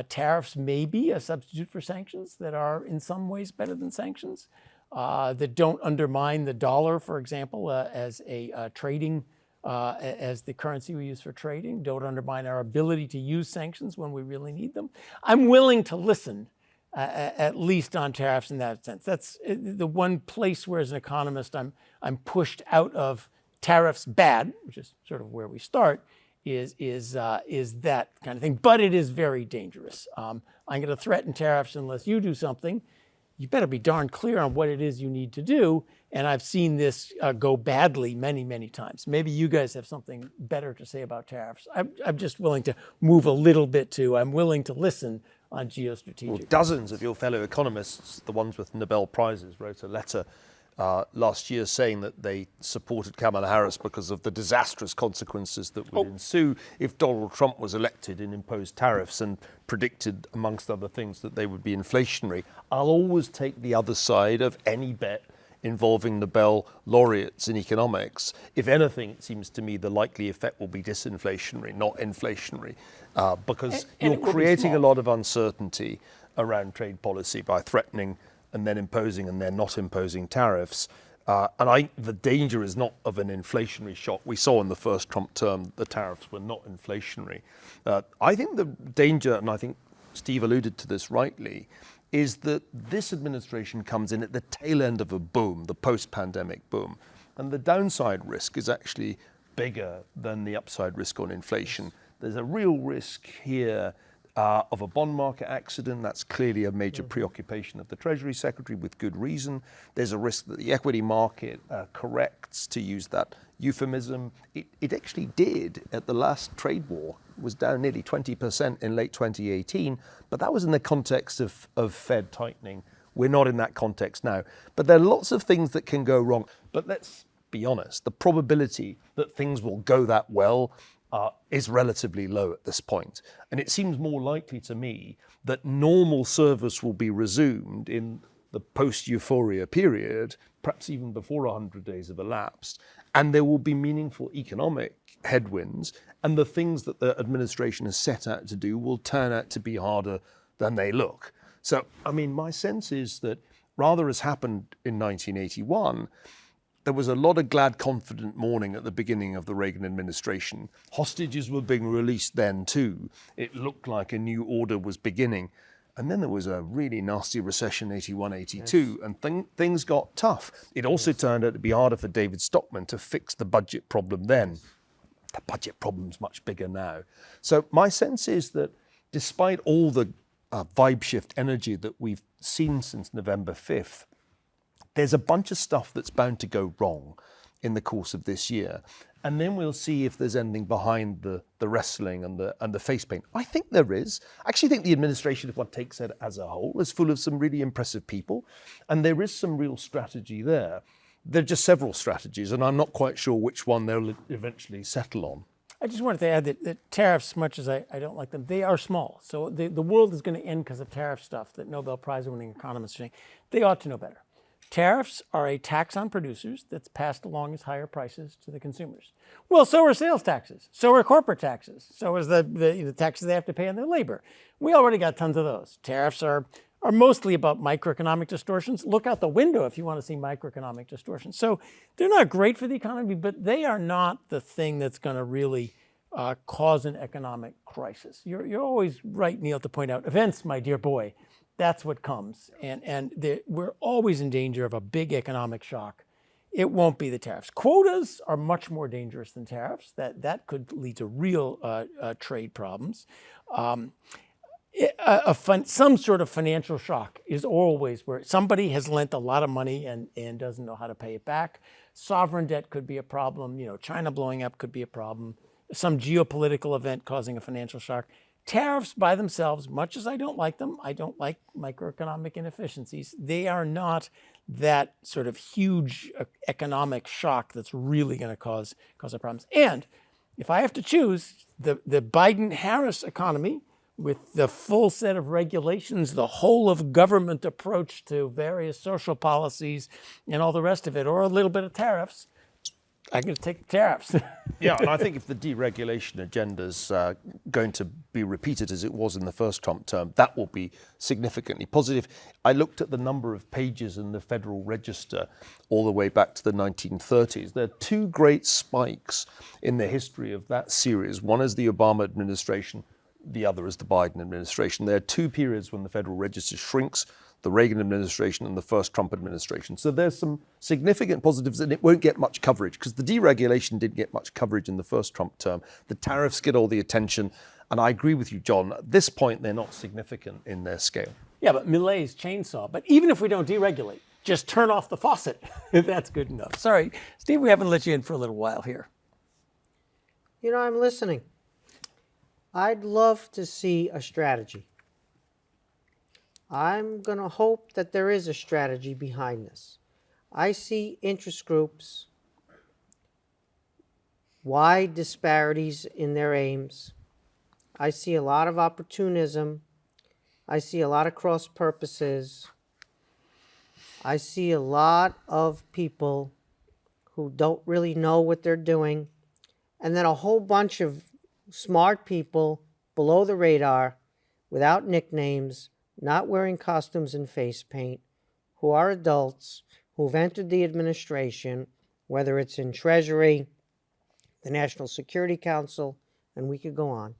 Tariffs may be a substitute for sanctions that are in some ways better than sanctions, that don't undermine the dollar, for example, as a trading, as the currency we use for trading, don't undermine our ability to use sanctions when we really need them. I'm willing to listen, at least on tariffs in that sense. That's the one place where, as an economist, I'm pushed out of tariffs bad, which is sort of where we start, is that kind of thing. But it is very dangerous. I'm going to threaten tariffs unless you do something. You better be darn clear on what it is you need to do. And I've seen this go badly many, many times. Maybe you guys have something better to say about tariffs. I'm just willing to move a little bit to, I'm willing to listen on geostrategic. Well, dozens of your fellow economists, the ones with Nobel Prizes, wrote a letter last year saying that they supported Kamala Harris because of the disastrous consequences that would ensue if Donald Trump was elected and imposed tariffs, and predicted, amongst other things, that they would be inflationary. I'll always take the other side of any bet involving Nobel laureates in economics. If anything, it seems to me the likely effect will be disinflationary, not inflationary, because you're creating a lot of uncertainty around trade policy by threatening and then imposing and then not imposing tariffs. The danger is not of an inflationary shock. We saw in the first Trump term that the tariffs were not inflationary. I think the danger, and I think Steve alluded to this rightly, is that this administration comes in at the tail end of a boom, the post-pandemic boom. And the downside risk is actually bigger than the upside risk on inflation. There's a real risk here of a bond market accident. That's clearly a major preoccupation of the Treasury Secretary, with good reason. There's a risk that the equity market corrects, to use that euphemism. It actually did at the last trade war. It was down nearly 20% in late 2018, but that was in the context of Fed tightening. We're not in that context now. But there are lots of things that can go wrong. But let's be honest, the probability that things will go that well is relatively low at this point. And it seems more likely to me that normal service will be resumed in the post-euphoria period, perhaps even before 100 days have elapsed, and there will be meaningful economic headwinds, and the things that the administration has set out to do will turn out to be harder than they look. So, I mean, my sense is that rather as happened in 1981, there was a lot of glad, confident mourning at the beginning of the Reagan administration. Hostages were being released then too. It looked like a new order was beginning. And then there was a really nasty recession, 81, 82, and things got tough. It also turned out to be harder for David Stockman to fix the budget problem then. The budget problem's much bigger now. So my sense is that despite all the vibe shift energy that we've seen since November 5th, there's a bunch of stuff that's bound to go wrong in the course of this year. And then we'll see if there's anything behind the wrestling and the face paint. I think there is. I actually think the administration, if one takes it as a whole, is full of some really impressive people. And there is some real strategy there. There are just several strategies, and I'm not quite sure which one they'll eventually settle on. I just wanted to add that tariffs, much as I don't like them, they are small. So the world is going to end because of tariff stuff that Nobel Prize-winning economists are saying. They ought to know better. Tariffs are a tax on producers that's passed along as higher prices to the consumers. Well, so are sales taxes. So are corporate taxes. So is the taxes they have to pay on their labor. We already got tons of those. Tariffs are mostly about microeconomic distortions. Look out the window if you want to see microeconomic distortions. So they're not great for the economy, but they are not the thing that's going to really cause an economic crisis. You're always right, Neil, to point out events, my dear boy. That's what comes. And we're always in danger of a big economic shock. It won't be the tariffs. Quotas are much more dangerous than tariffs. That could lead to real trade problems. Some sort of financial shock is always where somebody has lent a lot of money and doesn't know how to pay it back. Sovereign debt could be a problem. China blowing up could be a problem. Some geopolitical event causing a financial shock. Tariffs by themselves, much as I don't like them, I don't like microeconomic inefficiencies, they are not that sort of huge economic shock that's really going to cause our problems. And if I have to choose, the Biden-Harris economy with the full set of regulations, the whole of government approach to various social policies and all the rest of it, or a little bit of tariffs, I'm going to take the tariffs. Yeah, and I think if the deregulation agenda is going to be repeated as it was in the first Trump term, that will be significantly positive. I looked at the number of pages in the Federal Register all the way back to the 1930s. There are two great spikes in the history of that series. One is the Obama administration, the other is the Biden administration. There are two periods when the Federal Register shrinks, the Reagan administration and the first Trump administration. So there's some significant positives, and it won't get much coverage because the deregulation didn't get much coverage in the first Trump term. The tariffs get all the attention, and I agree with you, John. At this point, they're not significant in their scale. Yeah, but Millet's chainsaw. But even if we don't deregulate, just turn off the faucet. That's good enough. Sorry, Steve, we haven't let you in for a little while here. I'm listening. I'd love to see a strategy. I'm going to hope that there is a strategy behind this. I see interest groups, wide disparities in their aims. I see a lot of opportunism. I see a lot of cross purposes. I see a lot of people who don't really know what they're doing. And then a whole bunch of smart people below the radar, without nicknames, not wearing costumes and face paint, who are adults, who've entered the administration, whether it's in Treasury, the National Security Council, and we could go on.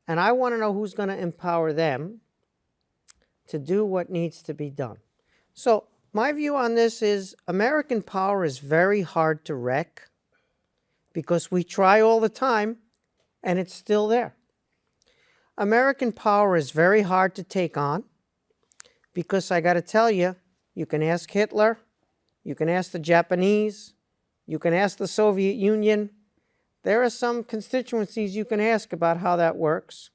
And I want to know who's going to empower them to do what needs to be done. So my view on this is American power is very hard to wreck because we try all the time and it's still there. American power is very hard to take on because I got to tell you, you can ask Hitler, you can ask the Japanese, you can ask the Soviet Union. There are some constituencies you can ask about how that works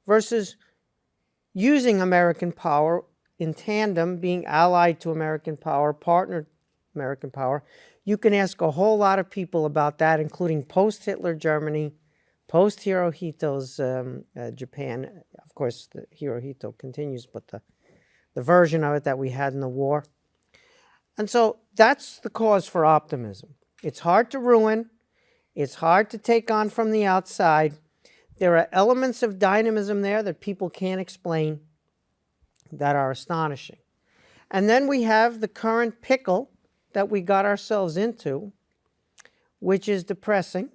versus using American power in tandem, being allied to American power, partnered American power. You can ask a whole lot of people about that, including post-Hitler Germany, post-Hirohito's Japan. Of course, the Hirohito continues, but the version of it that we had in the war. And so that's the cause for optimism. It's hard to ruin. It's hard to take on from the outside. There are elements of dynamism there that people can't explain that are astonishing. And then we have the current pickle that we got ourselves into, which is depressing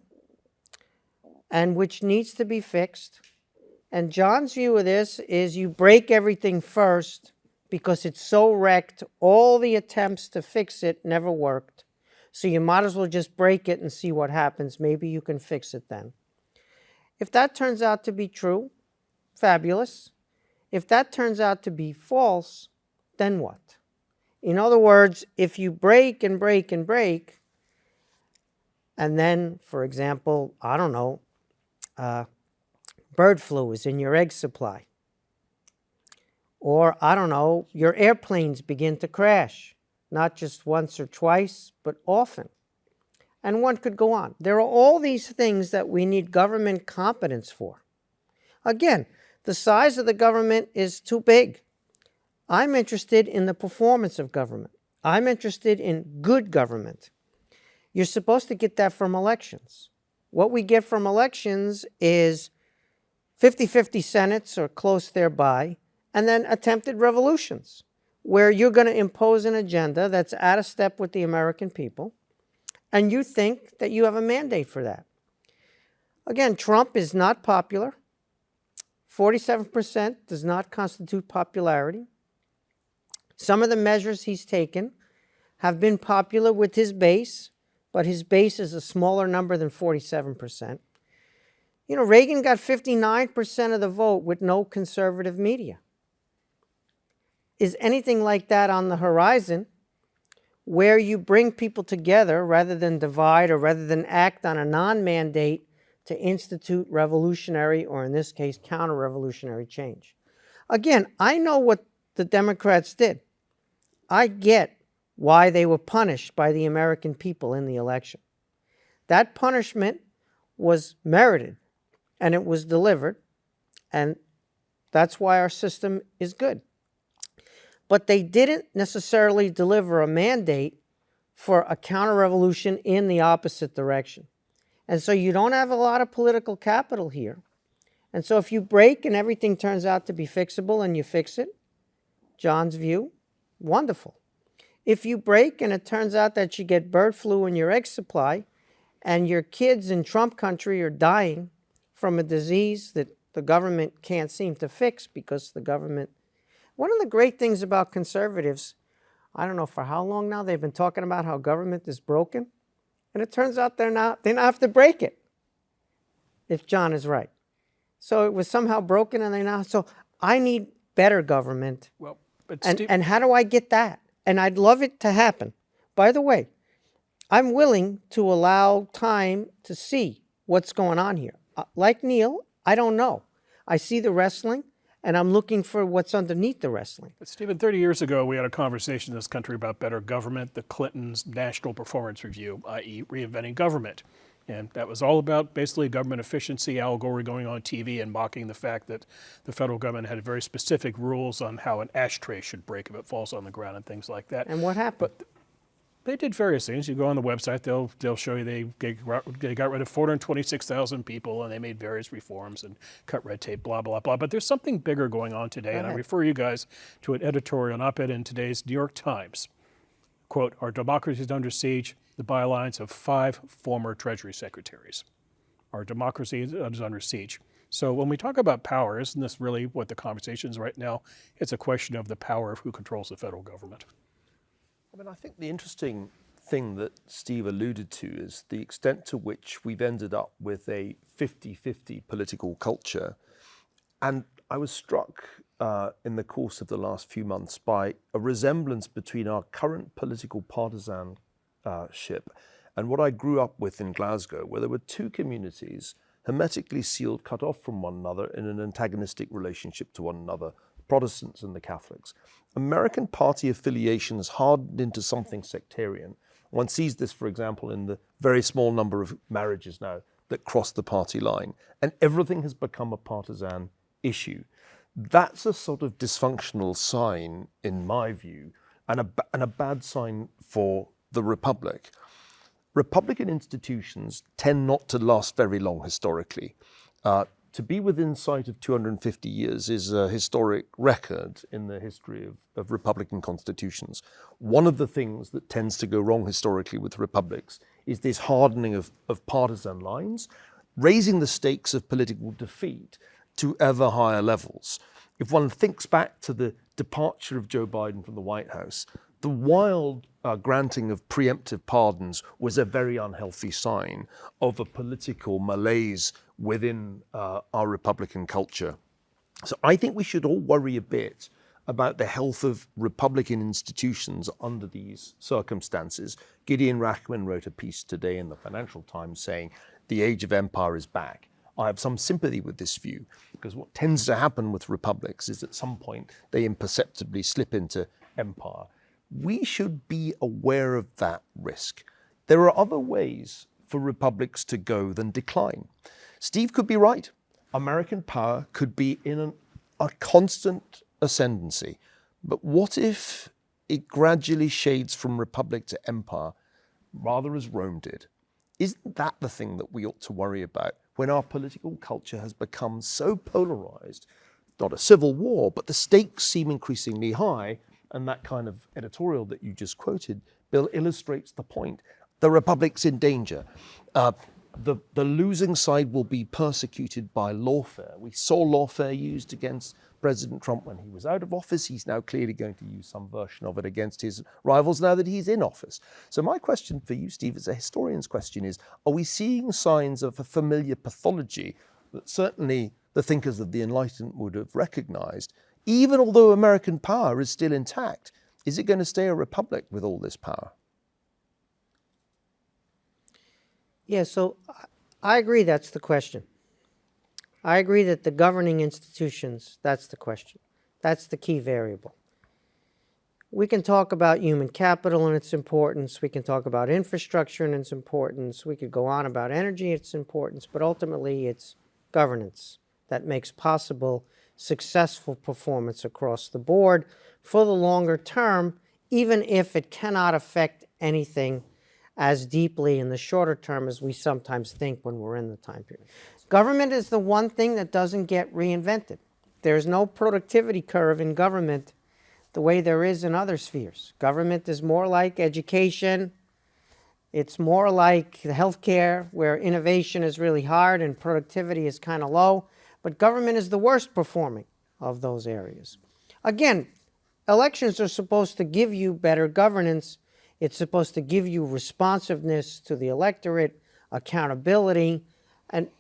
and which needs to be fixed. And John's view of this is you break everything first because it's so wrecked, all the attempts to fix it never worked. So you might as well just break it and see what happens. Maybe you can fix it then. If that turns out to be true, fabulous. If that turns out to be false, then what? In other words, if you break and break and break, and then, for example, I don't know, bird flu is in your egg supply. Or, I don't know, your airplanes begin to crash, not just once or twice, but often. And one could go on. There are all these things that we need government competence for. Again, the size of the government is too big. I'm interested in the performance of government. I'm interested in good government. You're supposed to get that from elections. What we get from elections is 50-50 senates or close thereby, and then attempted revolutions, where you're going to impose an agenda that's out of step with the American people, and you think that you have a mandate for that. Again, Trump is not popular. 47% does not constitute popularity. Some of the measures he's taken have been popular with his base, but his base is a smaller number than 47%. You know, Reagan got 59% of the vote with no conservative media. Is anything like that on the horizon, where you bring people together rather than divide, or rather than act on a non-mandate to institute revolutionary, or in this case, counter-revolutionary change? Again, I know what the Democrats did. I get why they were punished by the American people in the election. That punishment was merited, and it was delivered, and that's why our system is good. But they didn't necessarily deliver a mandate for a counter-revolution in the opposite direction. And so you don't have a lot of political capital here. And so if you break and everything turns out to be fixable and you fix it, John's view, wonderful. If you break and it turns out that you get bird flu in your egg supply and your kids in Trump country are dying from a disease that the government can't seem to fix because the government... One of the great things about conservatives, I don't know for how long now, they've been talking about how government is broken. And it turns out they now have to break it, if John is right. So it was somehow broken and they now... So I need better government. Well, but and how do I get that? And I'd love it to happen. By the way, I'm willing to allow time to see what's going on here. Like Neil, I don't know. I see the wrestling, and I'm looking for what's underneath the wrestling. But Stephen, 30 years ago, we had a conversation in this country about better government, the Clintons' National Performance Review, i.e. reinventing government. And that was all about basically government efficiency. Al Gore going on TV and mocking the fact that the federal government had very specific rules on how an ashtray should break if it falls on the ground and things like that. And what happened? But they did various things. You go on the website, they'll show you they got rid of 426,000 people and they made various reforms and cut red tape, blah, blah, blah. But there's something bigger going on today. And I refer you guys to an editorial, an op-ed in today's New York Times. Quote, "Our democracy is under siege," the bylines of 5 former Treasury secretaries. Our democracy is under siege. So when we talk about power, isn't this really what the conversation is right now? It's a question of the power of who controls the federal government. I mean, I think the interesting thing that Steve alluded to is the extent to which we've ended up with a 50-50 political culture. And I was struck in the course of the last few months by a resemblance between our current political partisanship and what I grew up with in Glasgow, where there were 2 communities hermetically sealed, cut off from one another in an antagonistic relationship to one another, Protestants and the Catholics. American party affiliation has hardened into something sectarian. One sees this, for example, in the very small number of marriages now that cross the party line, and everything has become a partisan issue. That's a sort of dysfunctional sign, in my view, and a bad sign for the Republic. Republican institutions tend not to last very long historically. To be within sight of 250 years is a historic record in the history of Republican constitutions. One of the things that tends to go wrong historically with republics is this hardening of partisan lines, raising the stakes of political defeat to ever higher levels. If one thinks back to the departure of Joe Biden from the White House, the wild granting of preemptive pardons was a very unhealthy sign of a political malaise within our Republican culture. So I think we should all worry a bit about the health of Republican institutions under these circumstances. Gideon Rachman wrote a piece today in the Financial Times saying the age of empire is back. I have some sympathy with this view, because what tends to happen with republics is at some point they imperceptibly slip into empire. We should be aware of that risk. There are other ways for republics to go than decline. Steve could be right. American power could be in a constant ascendancy. But what if it gradually shades from republic to empire, rather as Rome did? Isn't that the thing that we ought to worry about when our political culture has become so polarized? Not a civil war, but the stakes seem increasingly high, and that kind of editorial that you just quoted, Bill, illustrates the point. The republic's in danger. The losing side will be persecuted by lawfare. We saw lawfare used against President Trump when he was out of office. He's now clearly going to use some version of it against his rivals now that he's in office. So my question for you, Steve, as a historian's question is, are we seeing signs of a familiar pathology that certainly the thinkers of the Enlightenment would have recognized? Even although American power is still intact, is it going to stay a republic with all this power? Yeah, so I agree that's the question. I agree that the governing institutions, that's the question. That's the key variable. We can talk about human capital and its importance. We can talk about infrastructure and its importance. We could go on about energy and its importance, but ultimately it's governance that makes possible successful performance across the board for the longer term, even if it cannot affect anything as deeply in the shorter term as we sometimes think when we're in the time period. Government is the one thing that doesn't get reinvented. There's no productivity curve in government the way there is in other spheres. Government is more like education. It's more like healthcare, where innovation is really hard and productivity is kind of low. But government is the worst performing of those areas. Again, elections are supposed to give you better governance. It's supposed to give you responsiveness to the electorate, accountability,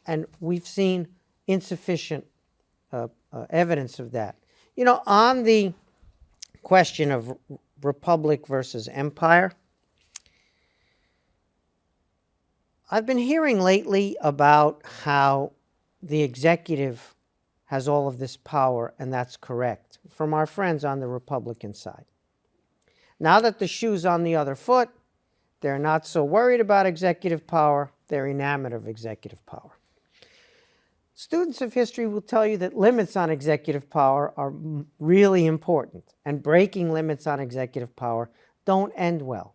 and we've seen insufficient evidence of that. You know, on the question of republic versus empire, I've been hearing lately about how the executive has all of this power, and that's correct, from our friends on the Republican side. Now that the shoe's on the other foot, they're not so worried about executive power. They're enamored of executive power. Students of history will tell you that limits on executive power are really important, and breaking limits on executive power don't end well,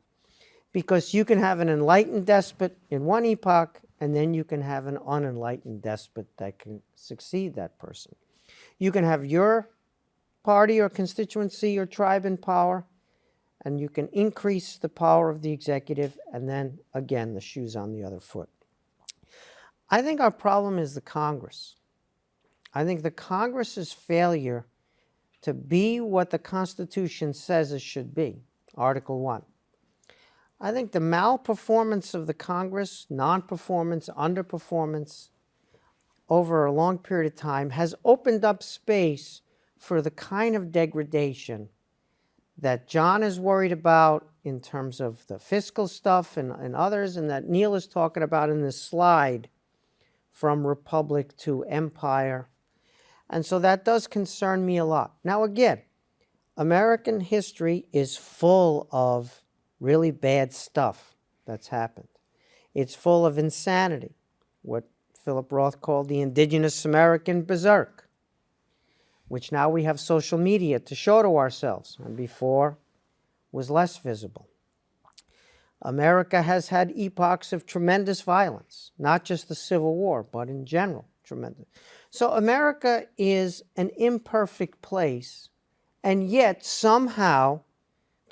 because you can have an enlightened despot in one epoch, and then you can have an unenlightened despot that can succeed that person. You can have your party or constituency or tribe in power, and you can increase the power of the executive, and then, again, the shoe's on the other foot. I think our problem is the Congress. I think the Congress's failure to be what the Constitution says it should be, Article 1. I think the malperformance of the Congress, non-performance, underperformance over a long period of time has opened up space for the kind of degradation that John is worried about in terms of the fiscal stuff and others, and that Neil is talking about in this slide from republic to empire. And so that does concern me a lot. Now again, American history is full of really bad stuff that's happened. It's full of insanity, what Philip Roth called the indigenous American berserk, which now we have social media to show to ourselves, and before was less visible. America has had epochs of tremendous violence, not just the Civil War, but in general, tremendous. So America is an imperfect place, and yet somehow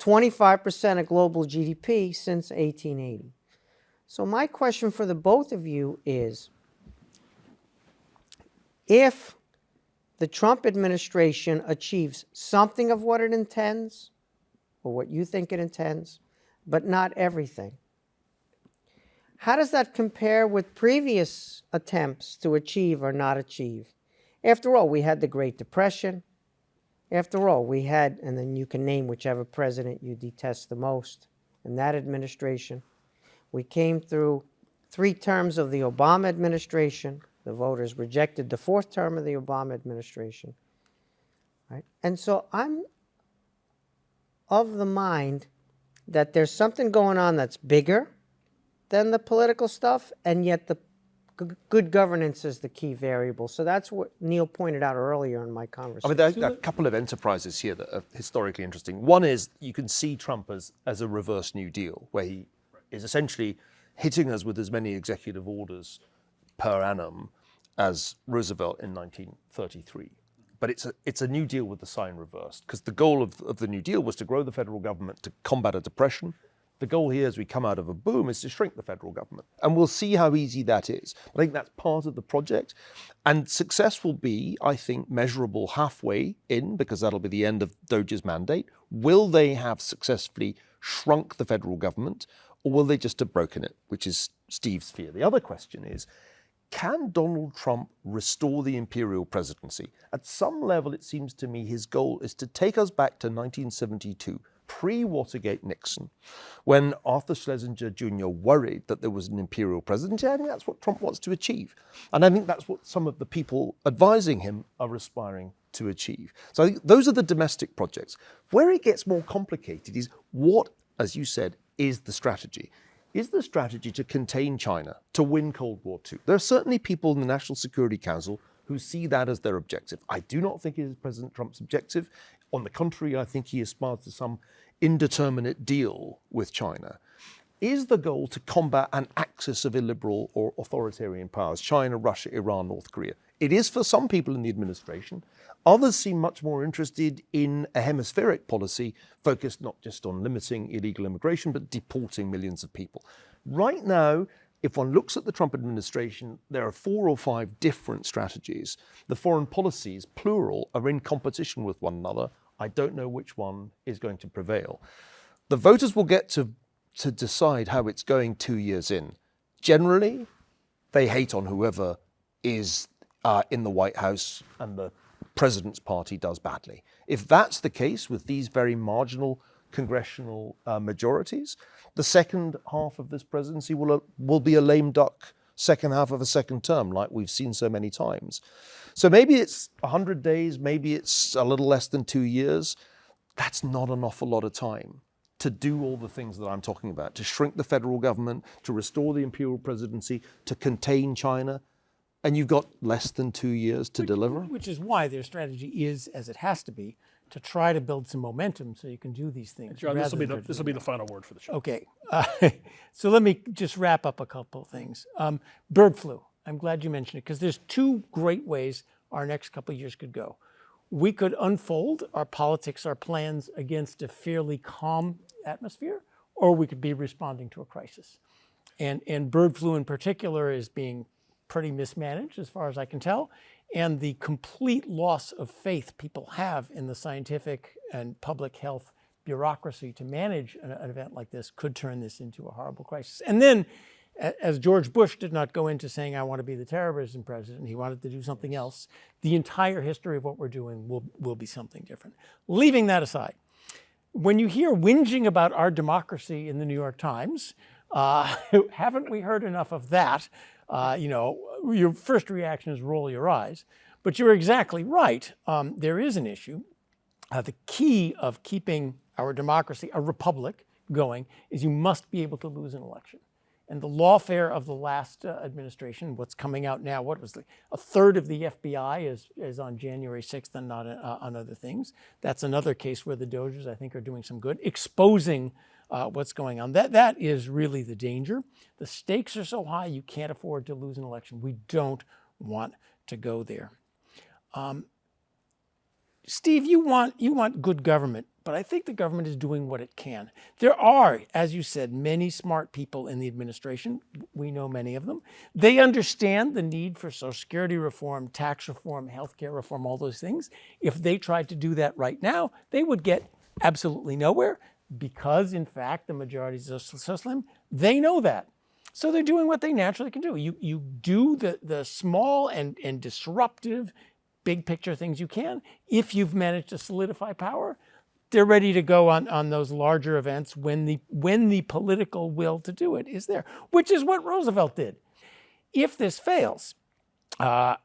25% of global GDP since 1880. So my question for the both of you is, if the Trump administration achieves something of what it intends, or what you think it intends, but not everything. How does that compare with previous attempts to achieve or not achieve? After all, we had the Great Depression. After all, we had, and then you can name whichever president you detest the most in that administration. We came through 3 terms of the Obama administration. The voters rejected the 4th term of the Obama administration. Right? And so I'm of the mind that there's something going on that's bigger than the political stuff, and yet the good governance is the key variable. So that's what Neil pointed out earlier in my conversation. I mean, there are a couple of enterprises here that are historically interesting. One is you can see Trump as a reverse New Deal, where he is essentially hitting us with as many executive orders per annum as Roosevelt in 1933. But it's a New Deal with the sign reversed, because the goal of the New Deal was to grow the federal government to combat a depression. The goal here as we come out of a boom is to shrink the federal government. And we'll see how easy that is. I think that's part of the project. And success will be, I think, measurable halfway in, because that'll be the end of Doge's mandate. Will they have successfully shrunk the federal government, or will they just have broken it, which is Steve's fear? The other question is, can Donald Trump restore the imperial presidency? At some level, it seems to me his goal is to take us back to 1972, pre-Watergate Nixon, when Arthur Schlesinger Jr. worried that there was an imperial presidency. I think that's what Trump wants to achieve. And I think that's what some of the people advising him are aspiring to achieve. So I think those are the domestic projects. Where it gets more complicated is what, as you said, is the strategy. Is the strategy to contain China, to win Cold War II? There are certainly people in the National Security Council who see that as their objective. I do not think it is President Trump's objective. On the contrary, I think he aspires to some indeterminate deal with China. Is the goal to combat an axis of illiberal or authoritarian powers, China, Russia, Iran, North Korea? It is for some people in the administration. Others seem much more interested in a hemispheric policy focused not just on limiting illegal immigration, but deporting millions of people. Right now, if one looks at the Trump administration, there are 4 or 5 different strategies. The foreign policies, plural, are in competition with one another. I don't know which one is going to prevail. The voters will get to decide how it's going 2 years in. Generally, they hate on whoever is in the White House and the president's party does badly. If that's the case with these very marginal congressional majorities, the second half of this presidency will be a lame duck second half of a second term, like we've seen so many times. So maybe it's 100 days, maybe it's a little less than 2 years. That's not an awful lot of time to do all the things that I'm talking about, to shrink the federal government, to restore the imperial presidency, to contain China. And you've got less than 2 years to deliver. Which is why their strategy is, as it has to be, to try to build some momentum so you can do these things. John, this will be the final word for the show. Okay. So let me just wrap up a couple of things. Bird flu. I'm glad you mentioned it, because there's 2 great ways our next couple of years could go. We could unfold our politics, our plans against a fairly calm atmosphere, or we could be responding to a crisis. And bird flu in particular is being pretty mismanaged as far as I can tell. And the complete loss of faith people have in the scientific and public health bureaucracy to manage an event like this could turn this into a horrible crisis. And then, as George Bush did not go into saying, I want to be the terrorism president, he wanted to do something else, the entire history of what we're doing will be something different. Leaving that aside, when you hear whinging about our democracy in the New York Times, haven't we heard enough of that? Your first reaction is roll your eyes, but you're exactly right. There is an issue. The key of keeping our democracy, a republic, going is you must be able to lose an election. And the lawfare of the last administration, what's coming out now, a third of the FBI is on January 6th and not on other things. That's another case where the Dodgers, I think, are doing some good, exposing what's going on. That is really the danger. The stakes are so high you can't afford to lose an election. We don't want to go there. Steve, you want good government, but I think the government is doing what it can. There are, as you said, many smart people in the administration. We know many of them. They understand the need for Social Security reform, tax reform, healthcare reform, all those things. If they tried to do that right now, they would get absolutely nowhere because, in fact, the majority is so slim. They know that. So they're doing what they naturally can do. You do the small and disruptive big picture things you can. If you've managed to solidify power, they're ready to go on those larger events when the political will to do it is there, which is what Roosevelt did. If this fails, I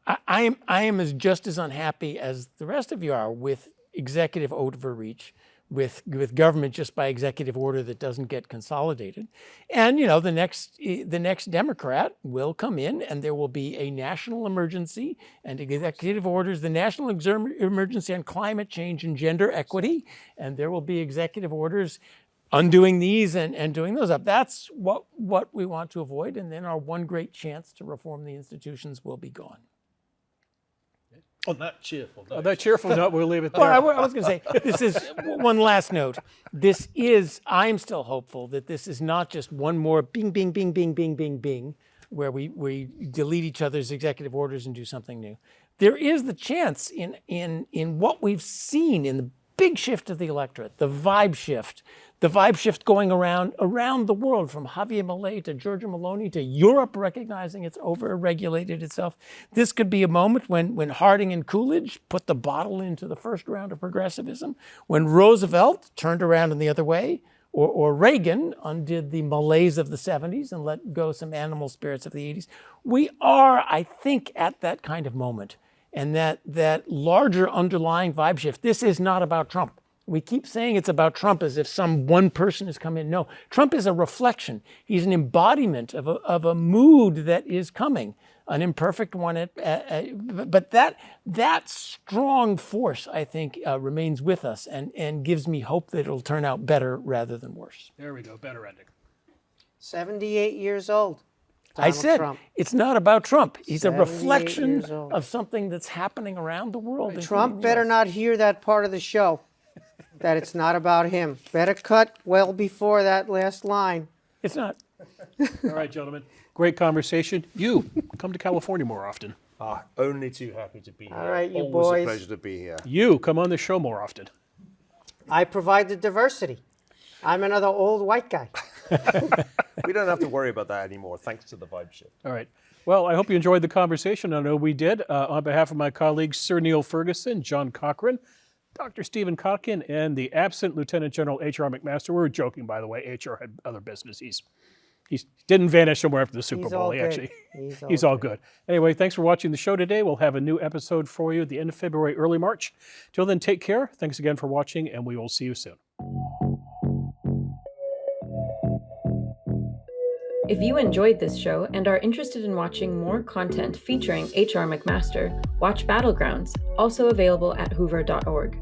am just as unhappy as the rest of you are with executive overreach, with government just by executive order that doesn't get consolidated. And the next Democrat will come in and there will be a national emergency and executive orders, the national emergency on climate change and gender equity, and there will be executive orders undoing these and doing those up. That's what we want to avoid, and then our one great chance to reform the institutions will be gone. On that cheerful note. On that cheerful note, we'll leave it there. Well, I was going to say, this is one last note. I'm still hopeful that this is not just one more bing, bing, bing, bing, bing, bing, bing, where we delete each other's executive orders and do something new. There is the chance in what we've seen in the big shift of the electorate, the vibe shift going around the world, from Javier Milei to Giorgia Meloni to Europe recognizing it's over-regulated itself. This could be a moment when Harding and Coolidge put the bottle into the first round of progressivism, when Roosevelt turned around in the other way, or Reagan undid the malaise of the 70s and let go some animal spirits of the 80s. We are, I think, at that kind of moment. And that larger underlying vibe shift. This is not about Trump. We keep saying it's about Trump as if some one person has come in. No, Trump is a reflection. He's an embodiment of a mood that is coming, an imperfect one. But that strong force, I think, remains with us and gives me hope that it'll turn out better rather than worse. There we go, better ending. 78 years old. I said, Trump. It's not about Trump. He's a 78 reflection years old. of something that's happening around the world. Trump better not hear that part of the show, that it's not about him. Better cut well before that last line. It's not. All right, gentlemen. Great conversation. You come to California more often. Only too happy to be here. All right, you Always boys. a pleasure to be here. You come on the show more often. I provide the diversity. I'm another old white guy. We don't have to worry about that anymore, thanks to the vibe shift. All right. Well, I hope you enjoyed the conversation. I know we did. On behalf of my colleagues, Sir Niall Ferguson, John Cochrane, Dr. Stephen Kotkin, and the absent Lieutenant General H.R. McMaster. We were joking, by the way. H.R. had other business. He didn't vanish somewhere after the Super He's Bowl. all He good. actually, He's all good. Anyway, thanks for watching the show today. We'll have a new episode for you at the end of February, early March. Till then, take care. Thanks again for watching, and we will see you soon. If you enjoyed this show and are interested in watching more content featuring H.R. McMaster, watch Battlegrounds, also available at hoover.org.